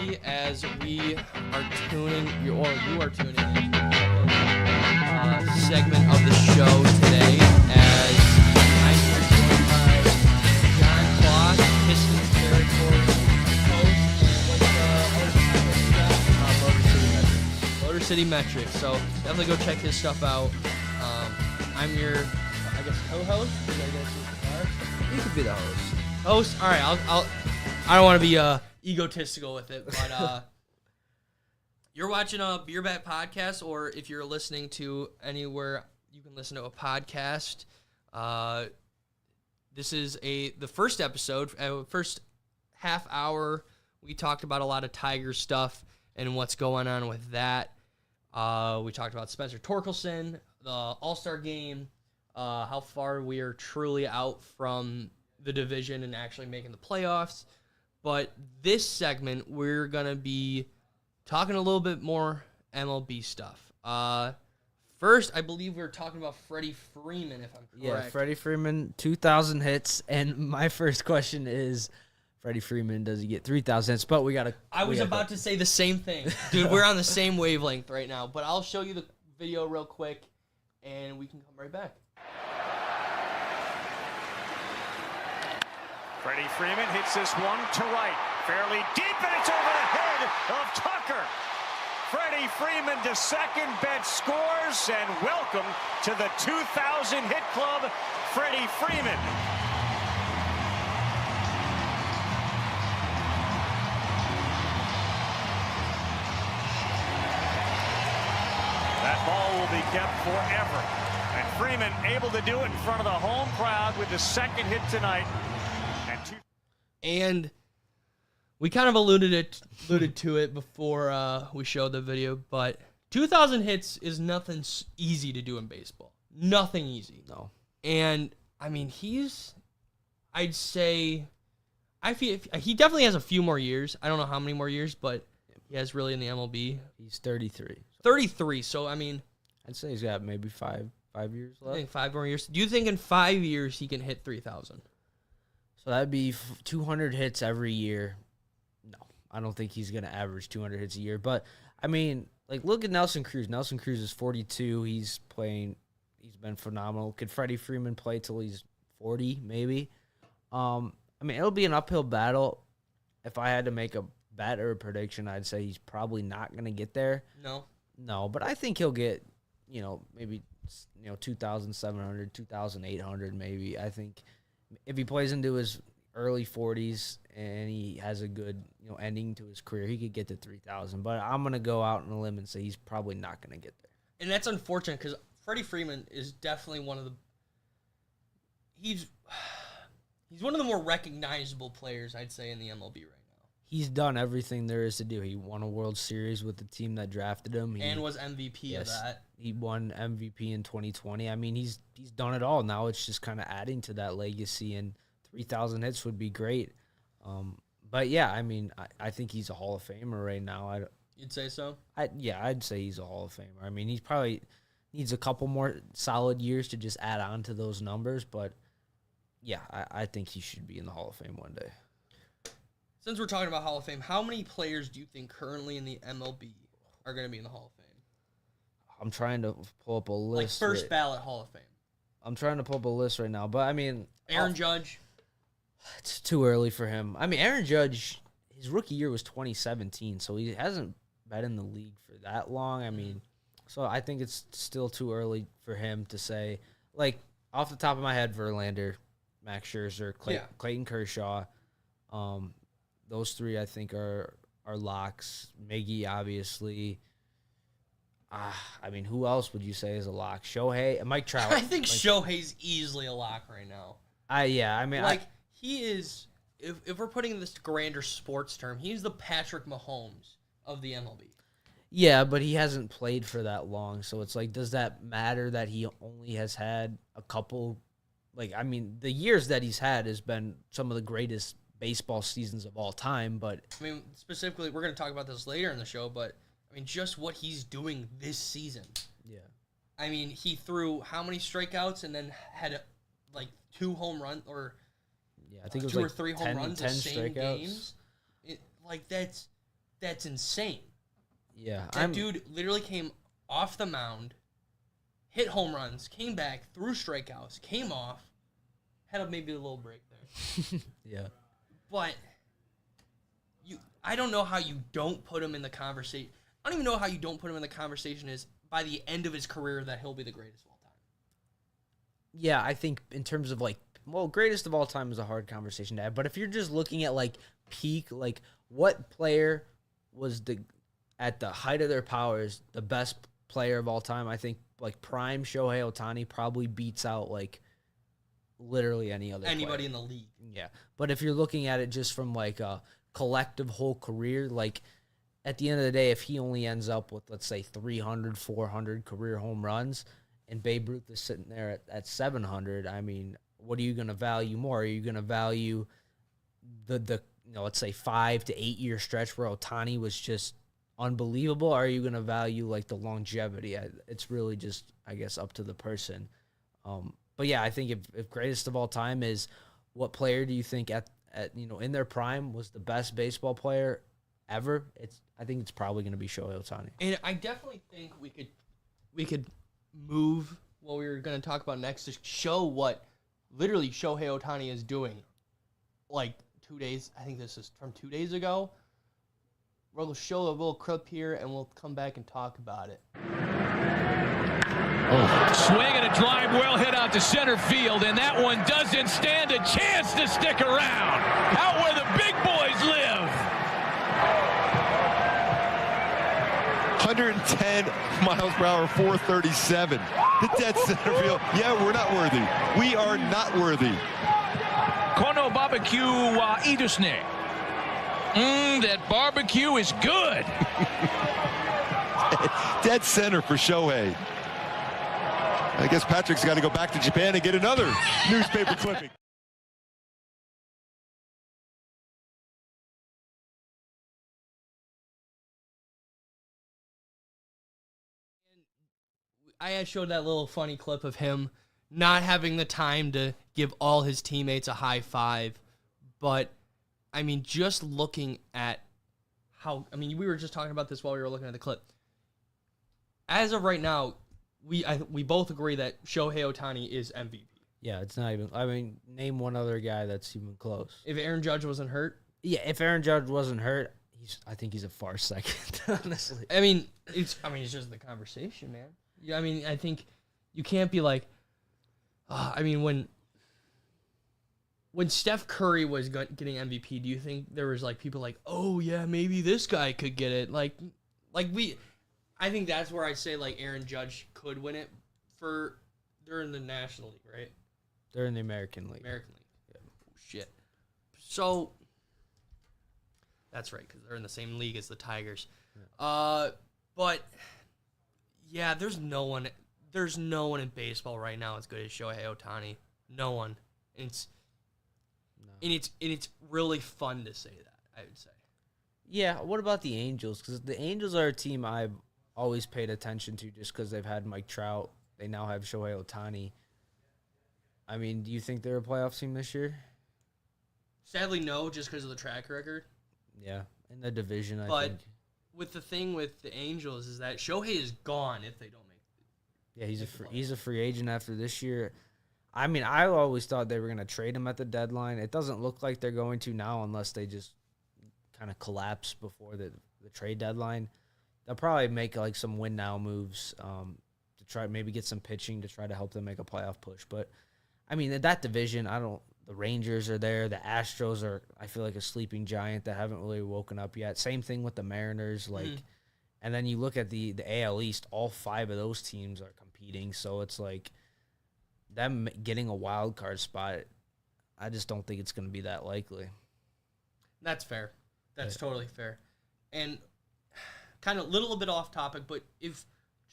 everybody, as we are tuning, you are tuning in to the segment of the show today, as I'm here joined by John Kloss, Pistons territory host, Motor City Metrics. So definitely go check his stuff out. I'm your, I guess, co-host. You could be the host. Host. All right. I don't want to be egotistical with it, but you're watching a Beer Bat podcast, or if you're listening to anywhere you can listen to a podcast. This is the first episode, first half hour. We talked about a lot of Tiger stuff and what's going on with that. We talked about Spencer Torkelson, the All-Star game, how far we are truly out from the division and actually making the playoffs. But this segment, we're going to be talking a little bit more MLB stuff. First, I believe we were talking about Freddie Freeman, if I'm correct. Yeah, Freddie Freeman, 2,000 hits. And my first question is, Freddie Freeman, does he get 3,000 hits? But I was about to say the same thing. Dude, we're on the same wavelength right now. But I'll show you the video real quick, and we can come right back. Freddie Freeman hits this one to right, fairly deep, and it's over the head of Tucker. Freddie Freeman to second, bet scores, and welcome to the 2,000 hit club, Freddie Freeman. That ball will be kept forever. And Freeman able to do it in front of the home crowd with the second hit tonight. And we kind of alluded to it before we showed the video, but 2,000 hits is nothing easy to do in baseball. Nothing easy. No. And, I mean, I'd say, I feel he definitely has a few more years. I don't know how many more years, but he has really in the MLB. He's 33. 33, so, I mean. I'd say he's got maybe five years left. I think 5 more years. Do you think in 5 years he can hit 3,000? So that'd be 200 hits every year. No, I don't think he's going to average 200 hits a year. But, I mean, like, look at Nelson Cruz. Nelson Cruz is 42. He's been phenomenal. Could Freddie Freeman play till he's 40, maybe? I mean, it'll be an uphill battle. If I had to make a bet or a prediction, I'd say he's probably not going to get there. No, but I think he'll get, maybe, 2,700, 2,800 maybe. I think if he plays into his early 40s and he has a good, ending to his career, he could get to 3,000. But I'm going to go out on a limb and say he's probably not going to get there. And that's unfortunate because Freddie Freeman is definitely one of the he's one of the more recognizable players, I'd say, in the MLB right now. He's done everything there is to do. He won a World Series with the team that drafted him. And was MVP of that. He won MVP in 2020. I mean, he's done it all. Now it's just kind of adding to that legacy, and 3,000 hits would be great. But, yeah, I mean, I think he's a Hall of Famer right now. You'd say so? I'd say he's a Hall of Famer. I mean, he probably needs a couple more solid years to just add on to those numbers. But, yeah, I think he should be in the Hall of Fame one day. Since we're talking about Hall of Fame, how many players do you think currently in the MLB are going to be in the Hall of Fame? I'm trying to pull up a list. Like first ballot Hall of Fame. I'm trying to pull up a list right now, but I mean, Aaron Judge. It's too early for him. I mean, Aaron Judge, his rookie year was 2017, so he hasn't been in the league for that long. I mean, so I think it's still too early for him to say. Like, off the top of my head, Verlander, Max Scherzer, Clayton Kershaw, those three I think are locks. Miggy, obviously. I mean, who else would you say is a lock? Shohei, Mike Trout. I think Shohei's easily a lock right now. He is. If we're putting this grander sports term, he's the Patrick Mahomes of the MLB. Yeah, but he hasn't played for that long, so it's like, does that matter that he only has had a couple? Like, I mean, the years that he's had has been some of the greatest baseball seasons of all time. But I mean, specifically, we're going to talk about this later in the show, but I mean, just what he's doing this season. Yeah. I mean, he threw how many strikeouts and then had like 2 home runs or I think it was 2 like or 3 home runs 10 in the same strikeouts. games. That's that's insane. Yeah. That dude literally came off the mound, hit home runs, came back, threw strikeouts, came off, had maybe a little break there. Yeah. But I don't know how you don't put him in the conversation. I don't even know how you don't put him in the conversation is by the end of his career that he'll be the greatest of all time. Yeah, I think in terms of greatest of all time is a hard conversation to have. But if you're just looking at peak, what player was at the height of their powers, the best player of all time, I think prime Shohei Ohtani probably beats out literally anybody player in the league. Yeah. But if you're looking at it just from a collective whole career, at the end of the day, if he only ends up with, let's say, 300, 400 career home runs and Babe Ruth is sitting there at 700, I mean, what are you going to value more? Are you going to value the let's say 5 to 8 year stretch where Ohtani was just unbelievable? Or are you going to value the longevity? It's really just, I guess, up to the person. But yeah, I think if greatest of all time is what player do you think at in their prime was the best baseball player ever? I think it's probably going to be Shohei Ohtani. And I definitely think we could move what we were going to talk about next to show what literally Shohei Ohtani is doing. 2 days, I think this is from 2 days ago. We'll show a little clip here and we'll come back and talk about it. Swing and a drive well hit out to center field, and that one doesn't stand a chance to stick around. Out where the big boys live. 110 miles per hour, 437. The dead center field. Yeah, we're not worthy. We are not worthy. Kono barbecue idusne. That barbecue is good. Dead center for Shohei. I guess Patrick's got to go back to Japan and get another newspaper clipping. I had showed that little funny clip of him not having the time to give all his teammates a high five. But, I mean, just looking at we were just talking about this while we were looking at the clip. As of right now, we both agree that Shohei Ohtani is MVP. Yeah, it's not even. I mean, name one other guy that's even close. If Aaron Judge wasn't hurt? Yeah, if Aaron Judge wasn't hurt, I think he's a far second, honestly. I mean, it's just the conversation, man. Yeah, I mean, I think you can't be when Steph Curry was getting MVP, do you think there was people oh yeah, maybe this guy could get it? I think that's where I say Aaron Judge could win it they're in the National League, right? They're in the American League. American League. Yeah. Oh, shit. So that's right, because they're in the same league as the Tigers. Yeah. But yeah, there's no one in baseball right now as good as Shohei Ohtani. No one. And it's really fun to say that, I would say. Yeah, what about the Angels? Because the Angels are a team I've always paid attention to just because they've had Mike Trout. They now have Shohei Ohtani. I mean, do you think they're a playoff team this year? Sadly, no, just because of the track record. Yeah, in the division, I think. But with the thing with the Angels is that Shohei is gone if they don't make it. Yeah, he's a free agent after this year. I mean, I always thought they were going to trade him at the deadline. It doesn't look like they're going to now unless they just kind of collapse before the trade deadline. They'll probably make some win now moves to try maybe get some pitching to try to help them make a playoff push. But I mean, in that division, the Rangers are there. The Astros are, I feel like, a sleeping giant that haven't really woken up yet. Same thing with the Mariners. And then you look at the AL East, all 5 of those teams are competing. So it's them getting a wild card spot, I just don't think it's going to be that likely. That's fair. That's totally fair. And kind of a little bit off topic, but if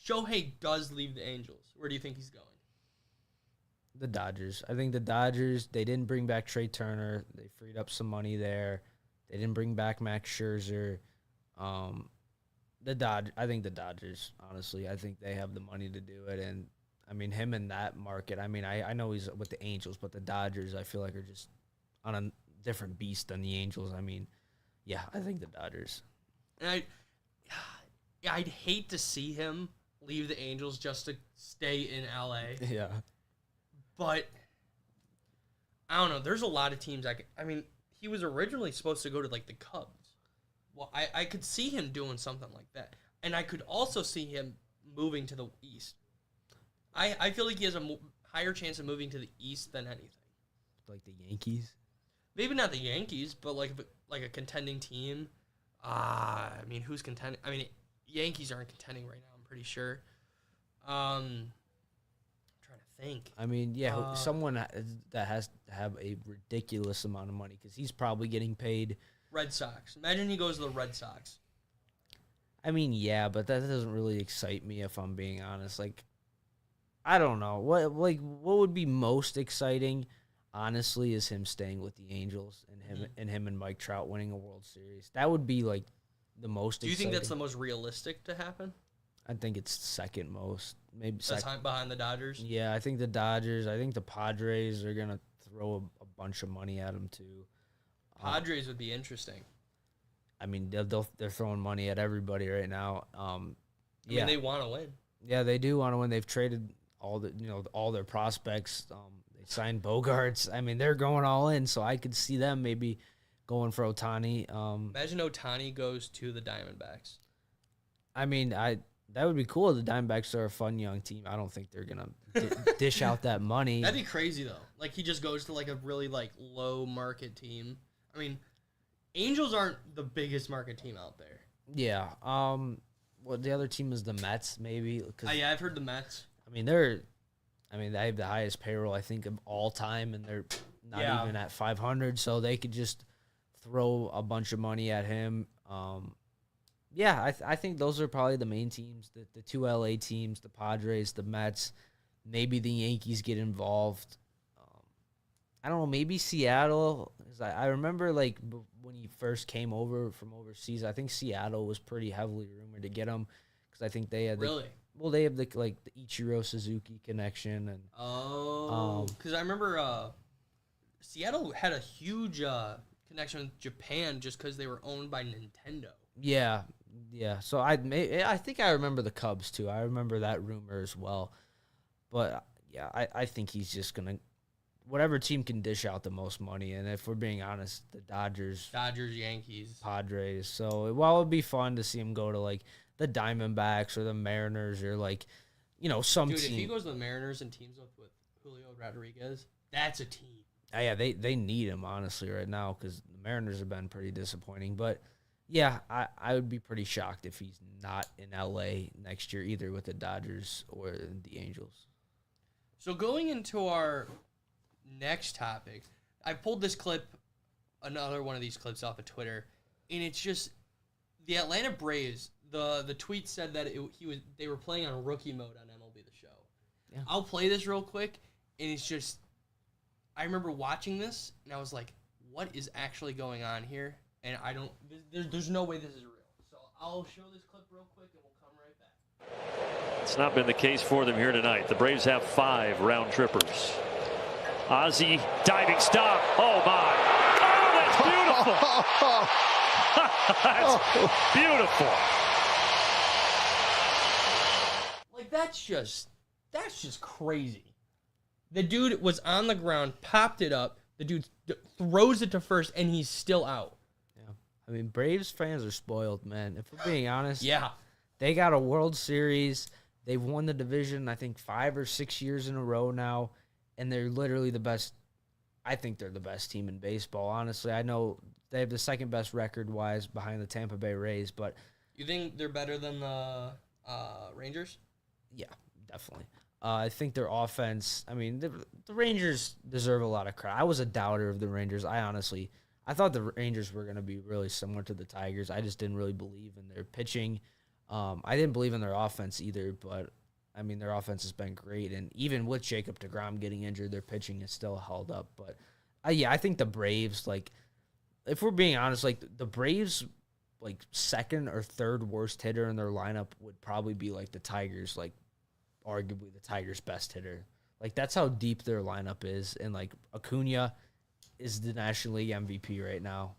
Shohei does leave the Angels, where do you think he's going? The Dodgers. I think the Dodgers, they didn't bring back Trey Turner. They freed up some money there. They didn't bring back Max Scherzer. I think the Dodgers, honestly, I think they have the money to do it. And, I mean, him in that market, I mean, I know he's with the Angels, but the Dodgers, I feel like, are just on a different beast than the Angels. I mean, yeah, I think the Dodgers. And I'd hate to see him leave the Angels just to stay in LA. Yeah. But I don't know. There's a lot of teams I mean, he was originally supposed to go to like the Cubs. Well, I could see him doing something like that. And I could also see him moving to the East. I feel like he has a higher chance of moving to the East than anything. Like the Yankees? Maybe not the Yankees, but like a contending team. I mean, who's contending? I mean, Yankees aren't contending right now, I'm pretty sure. I'm trying to think. I mean, yeah, someone that has to have a ridiculous amount of money because he's probably getting paid. Red Sox. Imagine he goes to the Red Sox. I mean, yeah, but that doesn't really excite me if I'm being honest. Like, I don't know. What would be most exciting, honestly, is him staying with the Angels and him and Mike Trout winning a World Series. That would be like the most exciting. Do you think that's the most realistic to happen? I think it's second most. Maybe that's behind the Dodgers? Yeah, I think the Dodgers. I think the Padres are going to throw a bunch of money at him, too. Padres would be interesting. I mean, they're throwing money at everybody right now. I mean, they want to win. Yeah, they do want to win. They've traded all their prospects. They signed Bogarts. I mean, they're going all in. So I could see them maybe going for Ohtani. Imagine Ohtani goes to the Diamondbacks. I mean, that would be cool. The Diamondbacks are a fun young team. I don't think they're gonna dish out that money. That'd be crazy though. Like he just goes to like a really like low market team. I mean, Angels aren't the biggest market team out there. Yeah. Well, the other team is the Mets, maybe. Yeah, I've heard the Mets. I mean, they have the highest payroll, I think, of all time, and they're not even at 500, so they could just throw a bunch of money at him. Yeah, I think those are probably the main teams, the two LA teams, the Padres, the Mets. Maybe the Yankees get involved. I don't know, maybe Seattle. I remember, like, when he first came over from overseas, I think Seattle was pretty heavily rumored to get him because I think they had they have the Ichiro Suzuki connection and because I remember Seattle had a huge connection with Japan just because they were owned by Nintendo. Yeah. So I think I remember the Cubs too. I remember that rumor as well. But yeah, I think he's just gonna whatever team can dish out the most money. And if we're being honest, the Dodgers, Yankees, Padres. So while it would be fun to see him go to like the Diamondbacks or the Mariners or like, some team. Dude, if he goes to the Mariners and teams up with Julio Rodriguez, that's a team. Yeah, they need him, honestly, right now because the Mariners have been pretty disappointing. But, yeah, I would be pretty shocked if he's not in L.A. next year, either with the Dodgers or the Angels. So going into our next topic, I pulled this clip, another one of these clips off of Twitter, and it's just the Atlanta Braves. The tweet said that they were playing on rookie mode on MLB The Show. Yeah. I'll play this real quick, and it's just I remember watching this, and I was like, what is actually going on here? And there's no way this is real. So I'll show this clip real quick, and we'll come right back. It's not been the case for them here tonight. The Braves have 5 round trippers. Ozzie diving stop. Oh, my. Oh, that's beautiful. That's beautiful. Like, that's just crazy. The dude was on the ground, popped it up. The dude throws it to first, and he's still out. Yeah. I mean, Braves fans are spoiled, man. If we're being honest. Yeah. They got a World Series. They've won the division, I think, 5 or 6 years in a row now, and they're literally the best. I think they're the best team in baseball, honestly. I know they have the second best record-wise behind the Tampa Bay Rays, but... You think they're better than the Rangers? Yeah, definitely. I think their offense, I mean, the Rangers deserve a lot of credit. I was a doubter of the Rangers. I thought the Rangers were going to be really similar to the Tigers. I just didn't really believe in their pitching. I didn't believe in their offense either, but, I mean, their offense has been great. And even with Jacob deGrom getting injured, their pitching is still held up. But, yeah, I think the Braves, like, if we're being honest, like, the Braves, like, second or third worst hitter in their lineup would probably be, like, the Tigers, like, arguably the Tigers' best hitter. Like, that's how deep their lineup is. And, like, Acuna is the National League MVP right now.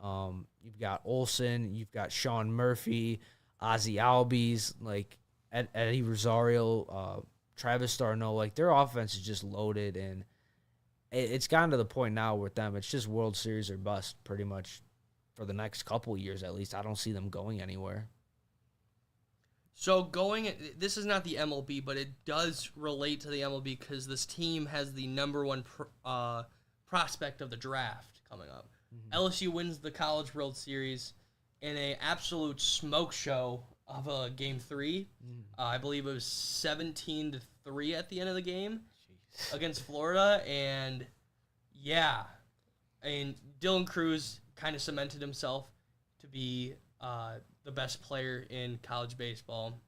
You've got Olsen, you've got Sean Murphy, Ozzy Albies, like Eddie Rosario, Travis Darno. Like, their offense is just loaded, and it's gotten to the point now with them. It's just World Series or bust pretty much for the next couple years at least. I don't see them going anywhere. So this is not the MLB, but it does relate to the MLB because this team has the number one prospect of the draft coming up. LSU wins the College World Series in an absolute smoke show of a Game 3. I believe it was 17-3 at the end of the game against Florida. And, yeah, and Dylan Cruz kind of cemented himself to be the best player in college baseball.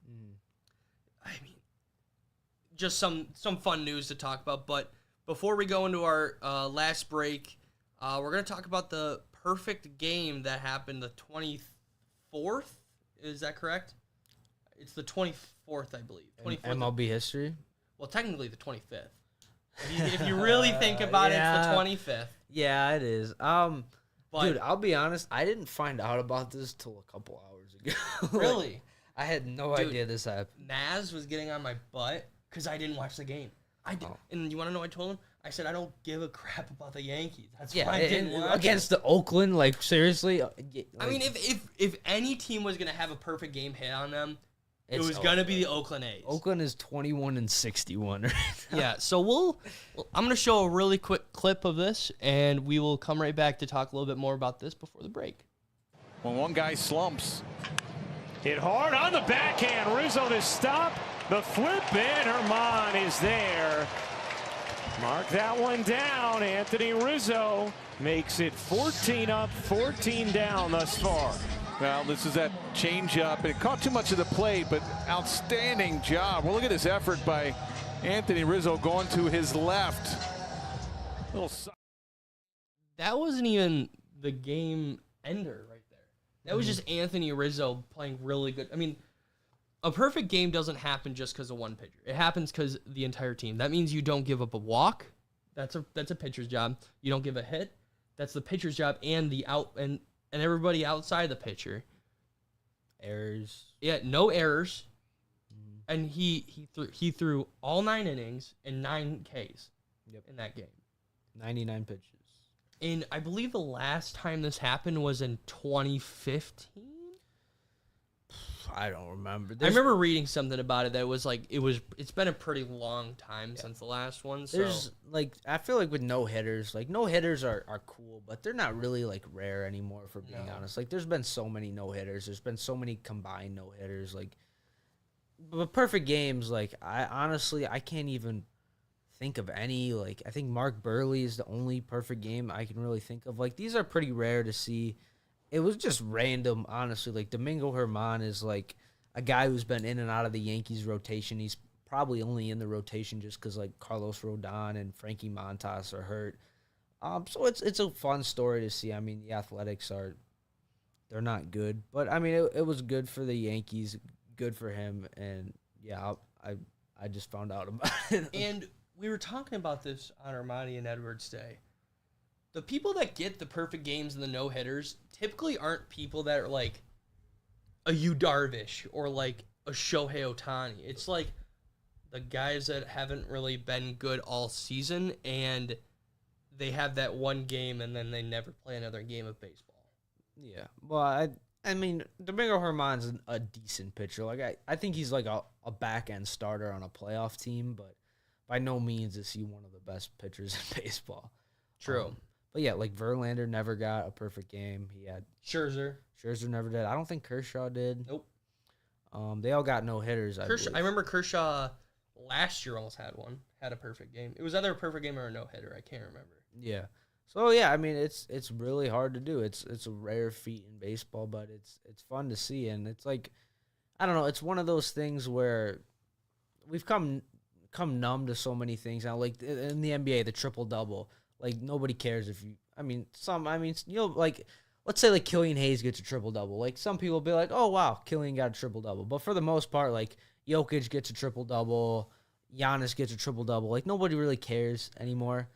I mean, just some fun news to talk about. But before we go into our last break, we're going to talk about the perfect game that happened the 24th. Is that correct? It's the 24th, I believe. 24th. MLB history? Well, technically the 25th. If you really think about it, it's the 25th. Yeah, it is. Dude, I'll be honest. I didn't find out about this till a couple hours ago. Really? I had no idea this happened. Naz was getting on my butt because I didn't watch the game. I did, and you want to know what I told him? I said I don't give a crap about the Yankees. That's why I didn't watch against the Oakland. Like, seriously. I mean, if any team was gonna have a perfect game hit on them, it was gonna be the Oakland A's. Oakland is 21-61 right now. Yeah. So I'm gonna show a really quick clip of this, and we will come right back to talk a little bit more about this before the break. When one guy slumps. Hit hard on the backhand. Rizzo to stop the flip, and Germans is there. Mark that one down. Anthony Rizzo makes it 14 up, 14 down thus far. Well, this is that changeup. It caught too much of the plate, but outstanding job. Well, look at this effort by Anthony Rizzo going to his left. That wasn't even the game ender right there. That was just Anthony Rizzo playing really good. I mean, a perfect game doesn't happen just because of one pitcher. It happens because the entire team. That means you don't give up a walk. That's a pitcher's job. You don't give a hit. That's the pitcher's job, and and everybody outside the pitcher. Errors. Yeah, no errors. And he threw all 9 innings and 9 Ks in that game. 99 pitches. And I believe the last time this happened was in 2015. I don't remember. I remember reading something about it that was like it's been a pretty long time since the last one. So there's I feel like with no hitters, like no hitters are cool, but they're not really like rare anymore, for being honest. Like, there's been so many no hitters. There's been so many combined no hitters. Like, but perfect games, like I can't even think of any. Like, I think Mark Burley is the only perfect game I can really think of. Like, these are pretty rare to see. It was just random, honestly. Like, Domingo Germans is like a guy who's been in and out of the Yankees rotation. He's probably only in the rotation just because, like, Carlos Rodon and Frankie Montas are hurt. So it's a fun story to see. I mean, the Athletics they're not good, but I mean, it was good for the Yankees, good for him, and yeah, I just found out about it. And we were talking about this on Armani and Edwards Day. The people that get the perfect games and the no-hitters typically aren't people that are like a Yu Darvish or like a Shohei Ohtani. It's like the guys that haven't really been good all season, and they have that one game, and then they never play another game of baseball. Yeah. Well, I mean, Domingo Germans is a decent pitcher. Like, I think he's like a back-end starter on a playoff team, but by no means is he one of the best pitchers in baseball. True. But yeah, like Verlander never got a perfect game. He had Scherzer never did. I don't think Kershaw did. Nope. They all got no hitters. I remember Kershaw last year almost had a perfect game. It was either a perfect game or a no hitter. I can't remember. Yeah. So yeah, I mean, it's really hard to do. It's a rare feat in baseball, but it's fun to see, and it's like, I don't know. It's one of those things where we've come numb to so many things now. Like in the NBA, the triple double. Like, nobody cares if you. I mean, like, let's say like Killian Hayes gets a triple double. Like, some people will be like, oh wow, Killian got a triple double. But for the most part, like, Jokic gets a triple double, Giannis gets a triple double. Like, nobody really cares anymore.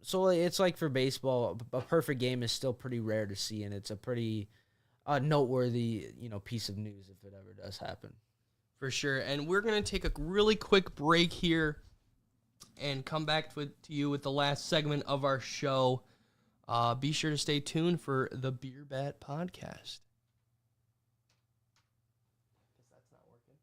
So it's like for baseball, a perfect game is still pretty rare to see, and it's a pretty noteworthy, piece of news if it ever does happen. For sure. And we're going to take a really quick break here and come back to you with the last segment of our show. Be sure to stay tuned for the Beer Bat Podcast. That's not working.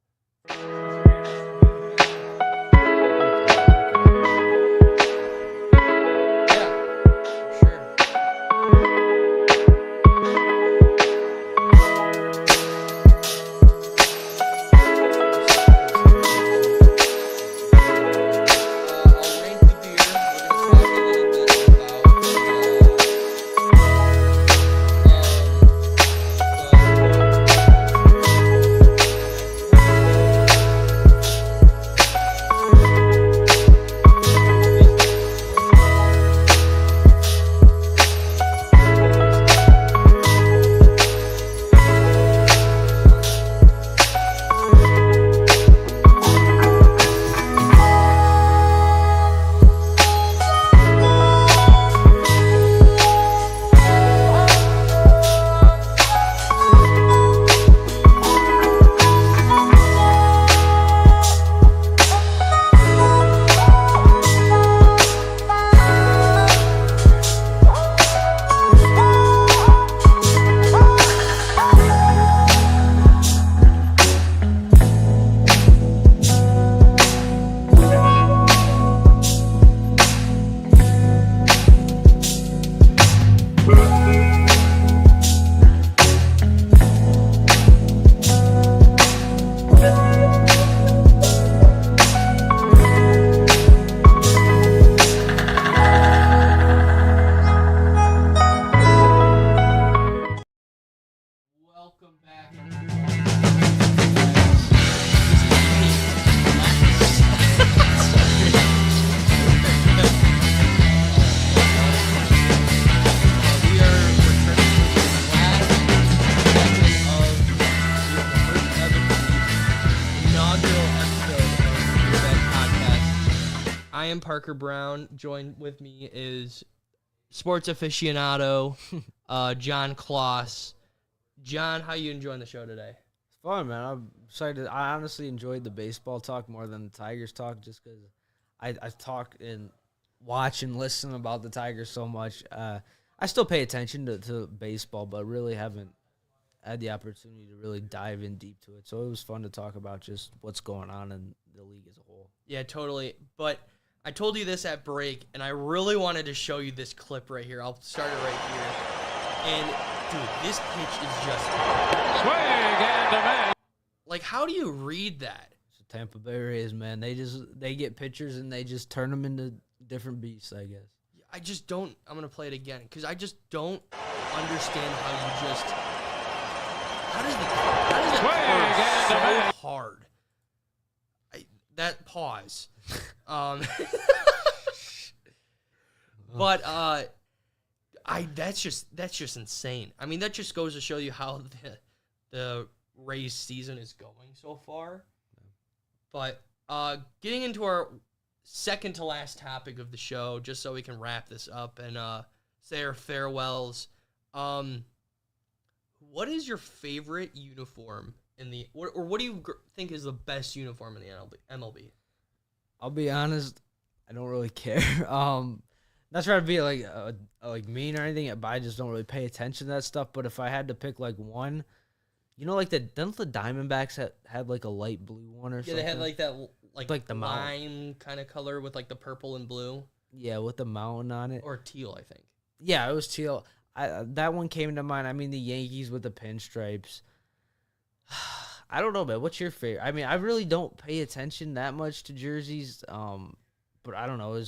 I am Parker Brown. Joined with me is sports aficionado John Kloss. John, how you enjoying the show today? It's fun, man. I'm excited. I honestly enjoyed the baseball talk more than the Tigers talk, just because I talk and watch and listen about the Tigers so much. I still pay attention to baseball, but really haven't had the opportunity to really dive in deep to it. So it was fun to talk about just what's going on in the league as a whole. Yeah, totally. But I told you this at break, and I really wanted to show you this clip right here. I'll start it right here. And, dude, this pitch is just... Swing and a miss. Like, how do you read that? It's the Tampa Bay Rays, man. They get pitchers, and they just turn them into different beasts, I guess. I just don't... I'm going to play it again, because I just don't understand how you just... How does it so hard? That pause. But that's just insane. I mean, that just goes to show you how the Rays season is going so far. But getting into our second to last topic of the show, just so we can wrap this up and say our farewells. What is your favorite uniform in the, or what do you think is the best uniform in the MLB? I'll be honest, I don't really care. Not trying to be like mean or anything, but I just don't really pay attention to that stuff. But if I had to pick like one, don't the Diamondbacks had like a light blue one or something? Yeah, they had like that like the lime kind of color with like the purple and blue. Yeah, with the mountain on it. Or teal, I think. Yeah, it was teal. That one came to mind. I mean, the Yankees with the pinstripes. I don't know, man. What's your favorite? I mean, I really don't pay attention that much to jerseys. But I don't know.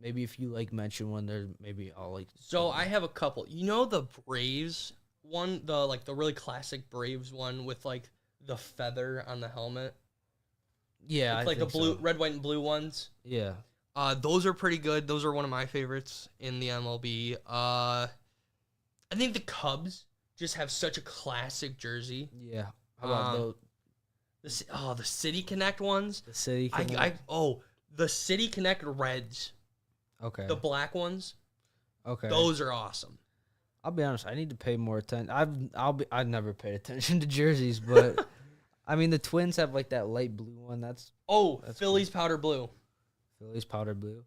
Maybe if you mention one, there maybe I'll like. So I have a couple. You know the Braves one, the really classic Braves one with like the feather on the helmet. Yeah, it's like the blue, red, white, and blue ones. Yeah. Those are pretty good. Those are one of my favorites in the MLB. I think the Cubs just have such a classic jersey. Yeah. How about the City Connect ones? The City Connect. The City Connect Reds. Okay. The black ones. Okay. Those are awesome. I'll be honest. I need to pay more attention. I've never paid attention to jerseys, but I mean the Twins have like that light blue one. That's Phillies powder blue. Phillies powder blue.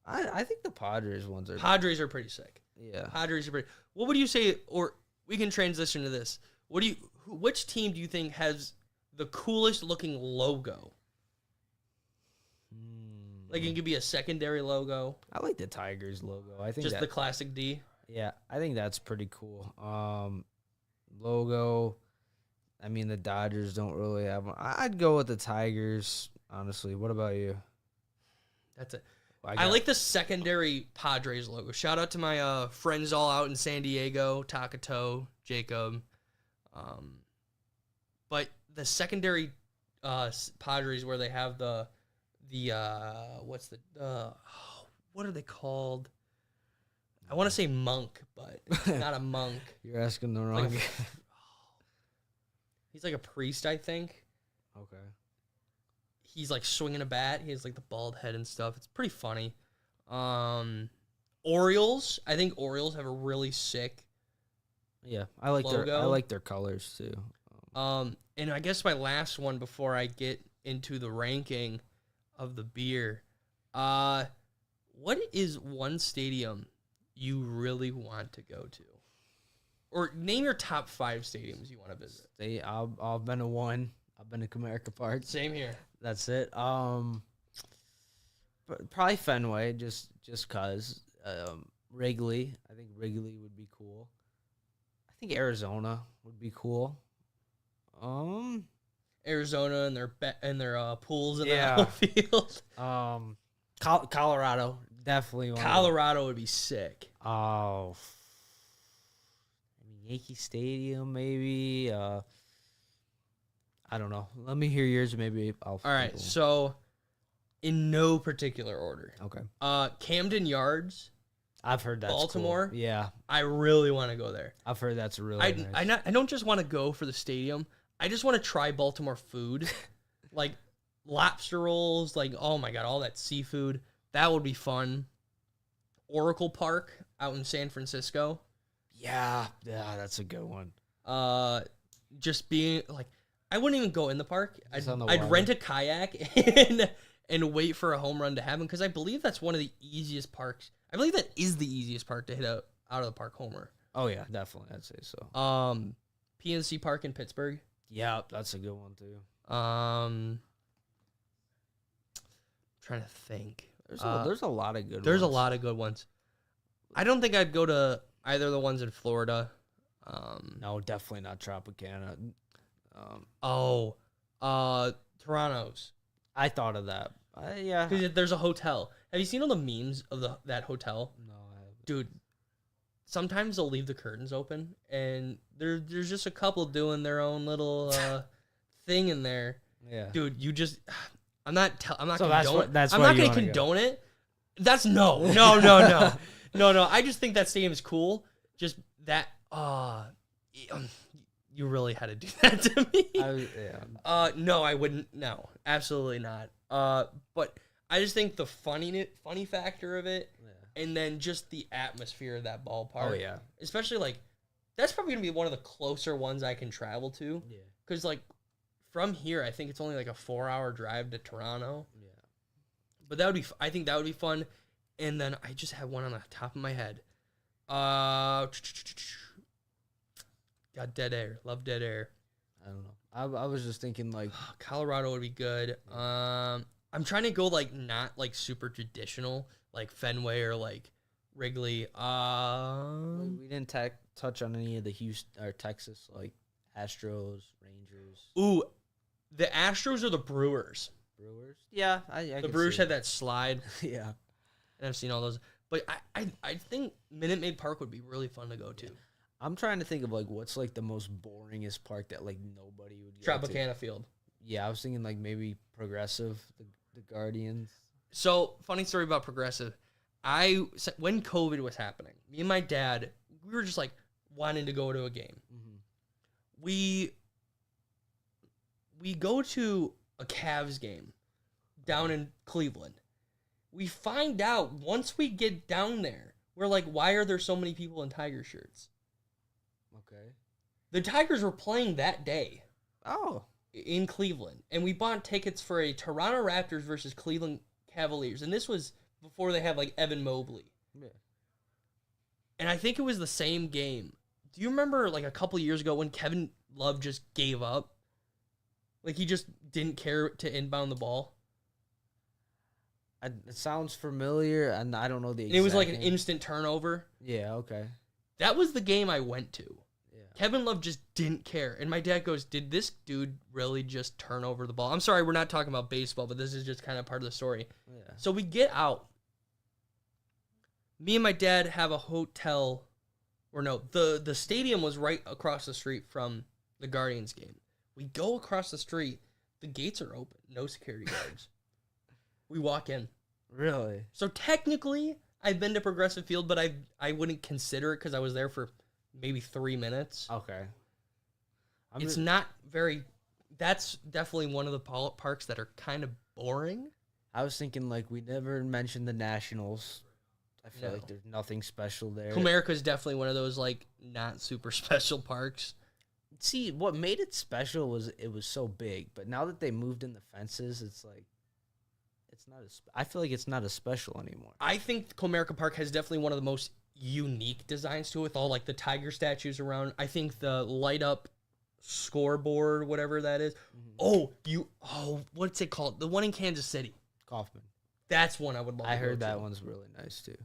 I think the Padres ones are. Padres are pretty sick. Yeah. Padres are pretty. What would you say? Or we can transition to this. Which team do you think has the coolest looking logo? Like it could be a secondary logo. I like the Tigers logo. I think just the classic D. Yeah, I think that's pretty cool. Logo. I mean, the Dodgers don't really have one. I'd go with the Tigers, honestly. What about you? That's it. I like the secondary Padres logo. Shout out to my friends all out in San Diego, Takato, Jacob. But the secondary Padres where they have the what are they called? I want to say monk, but it's not a monk. You're asking the wrong. He's like a priest, I think. Okay. He's like swinging a bat. He has like the bald head and stuff. It's pretty funny. Orioles. I think Orioles have a really sick. Yeah, I like their colors too. And I guess my last one before I get into the ranking of the beer. What is one stadium you really want to go to? Or name your top 5 stadiums you want to visit. I've been to one. I've been to Comerica Park. Same here. That's it. Probably Fenway, just cause. Wrigley. I think Wrigley would be cool. I think Arizona would be cool. Arizona and their pools in the outfield. Colorado, definitely. Colorado would be sick. Oh, I mean Yankee Stadium, maybe. I don't know. Let me hear yours. Maybe I'll. All right. So, in no particular order. Okay. Camden Yards. I've heard that's Baltimore. Cool. Yeah. I really want to go there. I've heard that's really nice. I don't just want to go for the stadium. I just want to try Baltimore food, like lobster rolls. Like, oh my god, all that seafood. That would be fun. Oracle Park out in San Francisco. Yeah, that's a good one. Just being like, I wouldn't even go in the park. I'd rent a kayak and wait for a home run to happen because I believe that's one of the easiest parks. I believe that is the easiest park to hit out of the park homer. Oh yeah, definitely. I'd say so. PNC Park in Pittsburgh. Yeah, that's a good one too. Trying to think. There's a lot of good ones. There's a lot of good ones. I don't think I'd go to either of the ones in Florida. No, definitely not Tropicana. Toronto's. I thought of that. Yeah. Because there's a hotel. Have you seen all the memes of that hotel? No, I haven't. Dude, sometimes they'll leave the curtains open, and there's just a couple doing their own little thing in there. Yeah. Dude, you just... I'm not So condone, that's I'm why not you going to wanna condone it. That's no. I just think that stadium is cool. Just that, you really had to do that to me. No, I wouldn't. No, absolutely not. But I just think the funny factor of it, and then just the atmosphere of that ballpark. Oh yeah, especially like that's probably gonna be one of the closer ones I can travel to. Yeah, because like from here, I think it's only like a 4-hour drive to Toronto. Yeah, but I think that would be fun. And then I just have one on the top of my head. Got dead air. Love dead air. I don't know. I was just thinking like Colorado would be good. I'm trying to go like not like super traditional, like Fenway or like Wrigley. we didn't touch on any of the Houston or Texas like Astros, Rangers. Ooh, the Astros or the Brewers? Brewers? Yeah, the Brewers had that slide. Yeah. And I've seen all those. But I think Minute Maid Park would be really fun to go to. I'm trying to think of like what's like the most boringest park that like nobody would go to. Tropicana Field. Yeah, I was thinking like maybe Progressive, the Guardians. So, funny story about Progressive. When COVID was happening, me and my dad, we were just like wanting to go to a game. Mm-hmm. We go to a Cavs game down in Cleveland. We find out once we get down there, we're like, why are there so many people in Tiger shirts? Okay. The Tigers were playing that day. Oh. In Cleveland. And we bought tickets for a Toronto Raptors versus Cleveland Cavaliers. And this was before they had, like, Evan Mobley. Yeah. And I think it was the same game. Do you remember, like, a couple years ago when Kevin Love just gave up? Like, he just didn't care to inbound the ball? It sounds familiar, and I don't know the exact And it was like an name. instant turnover. Yeah, okay. That was the game I went to. Yeah. Kevin Love just didn't care. And my dad goes, did this dude really just turn over the ball? I'm sorry, we're not talking about baseball, but this is just kind of part of the story. Yeah. So we get out. Me and my dad have a hotel, or no, the stadium was right across the street from the Guardians game. We go across the street. The gates are open. No security guards. We walk in. Really? So technically, I've been to Progressive Field, but I wouldn't consider it because I was there for maybe 3 minutes. Okay. It's not very... That's definitely one of the parks that are kind of boring. I was thinking, like, we never mentioned the Nationals. I feel like there's nothing special there. Comerica is definitely one of those, like, not super special parks. See, what made it special was it was so big, but now that they moved in the fences, it's like... It's not as. I feel like it's not as special anymore. I think Comerica Park has definitely one of the most unique designs to it, with all like the tiger statues around. I think the light up scoreboard, whatever that is. Mm-hmm. What's it called? The one in Kansas City. Kaufman. That's one I would love. I heard that one's really nice too.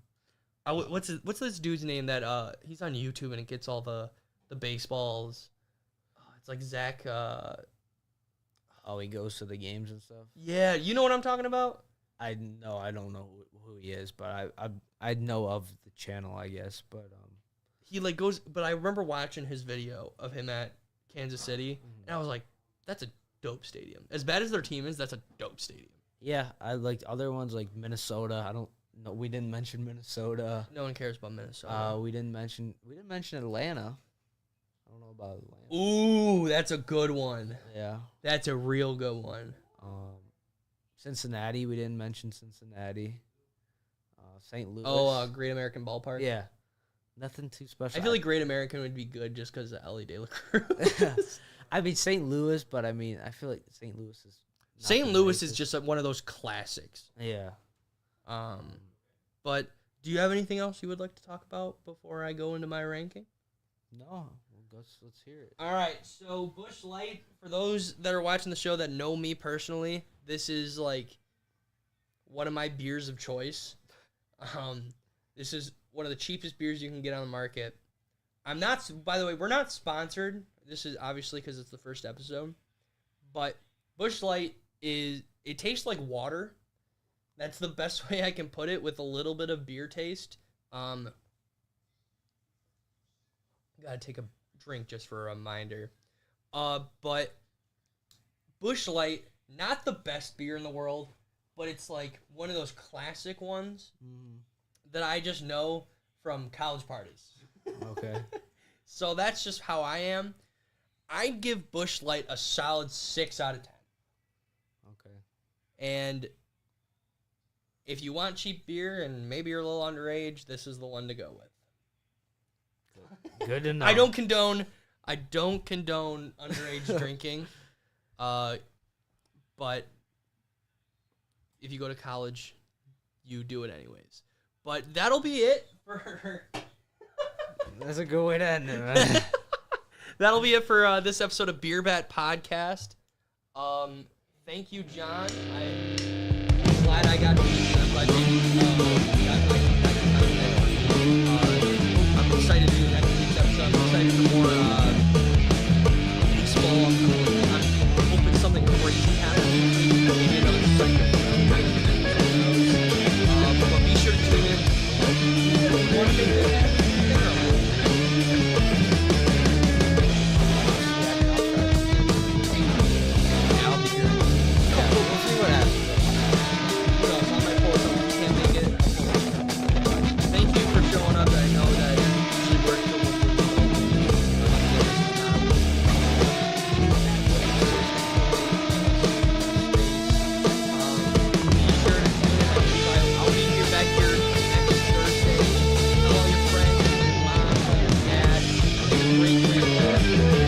What's this dude's name that he's on YouTube and it gets all the baseballs. It's like Zach. He goes to the games and stuff. Yeah, you know what I'm talking about? I don't know who he is, but I know of the channel, I guess. But he like goes. But I remember watching his video of him at Kansas City, and I was like, "That's a dope stadium. As bad as their team is, that's a dope stadium." Yeah, I like other ones like Minnesota. I don't know. We didn't mention Minnesota. No one cares about Minnesota. We didn't mention Atlanta. I don't know about Atlanta. Ooh, that's a good one. Yeah. That's a real good one. Cincinnati, we didn't mention Cincinnati. St. Louis. Great American Ballpark. Yeah. Nothing too special. I feel like Great American would be good just because of Ellie De La Cruz. I mean, St. Louis, but I mean, I feel like St. Louis is... St. Louis is just one of those classics. Yeah. But do you have anything else you would like to talk about before I go into my ranking? No. Let's hear it. All right, so Busch Light, for those that are watching the show that know me personally, this is like one of my beers of choice. This is one of the cheapest beers you can get on the market. By the way, we're not sponsored. This is obviously because it's the first episode. But Busch Light it tastes like water. That's the best way I can put it, with a little bit of beer taste. Gotta take a drink just for a reminder. But Busch Light, not the best beer in the world, but it's like one of those classic ones that I just know from college parties. Okay. So that's just how I am. I'd give Busch Light a solid 6 out of 10. Okay. And if you want cheap beer and maybe you're a little underage, this is the one to go with. Good to know. I don't condone underage drinking. But if you go to college, you do it anyways. But that'll be it for That's a good way to end it, man. that'll be it for this episode of Beer Bat Podcast. Thank you, John. I'm glad I got to meet you. I'm glad you got my I'm excited to do next week's episode. I'm excited for more baseball. I'm hoping something crazy happens. Maybe another segment. But be sure to tune in. You want to make this happen? Yeah, I'll be here. We'll see what happens. What else? On my porch, I can't make it. Great.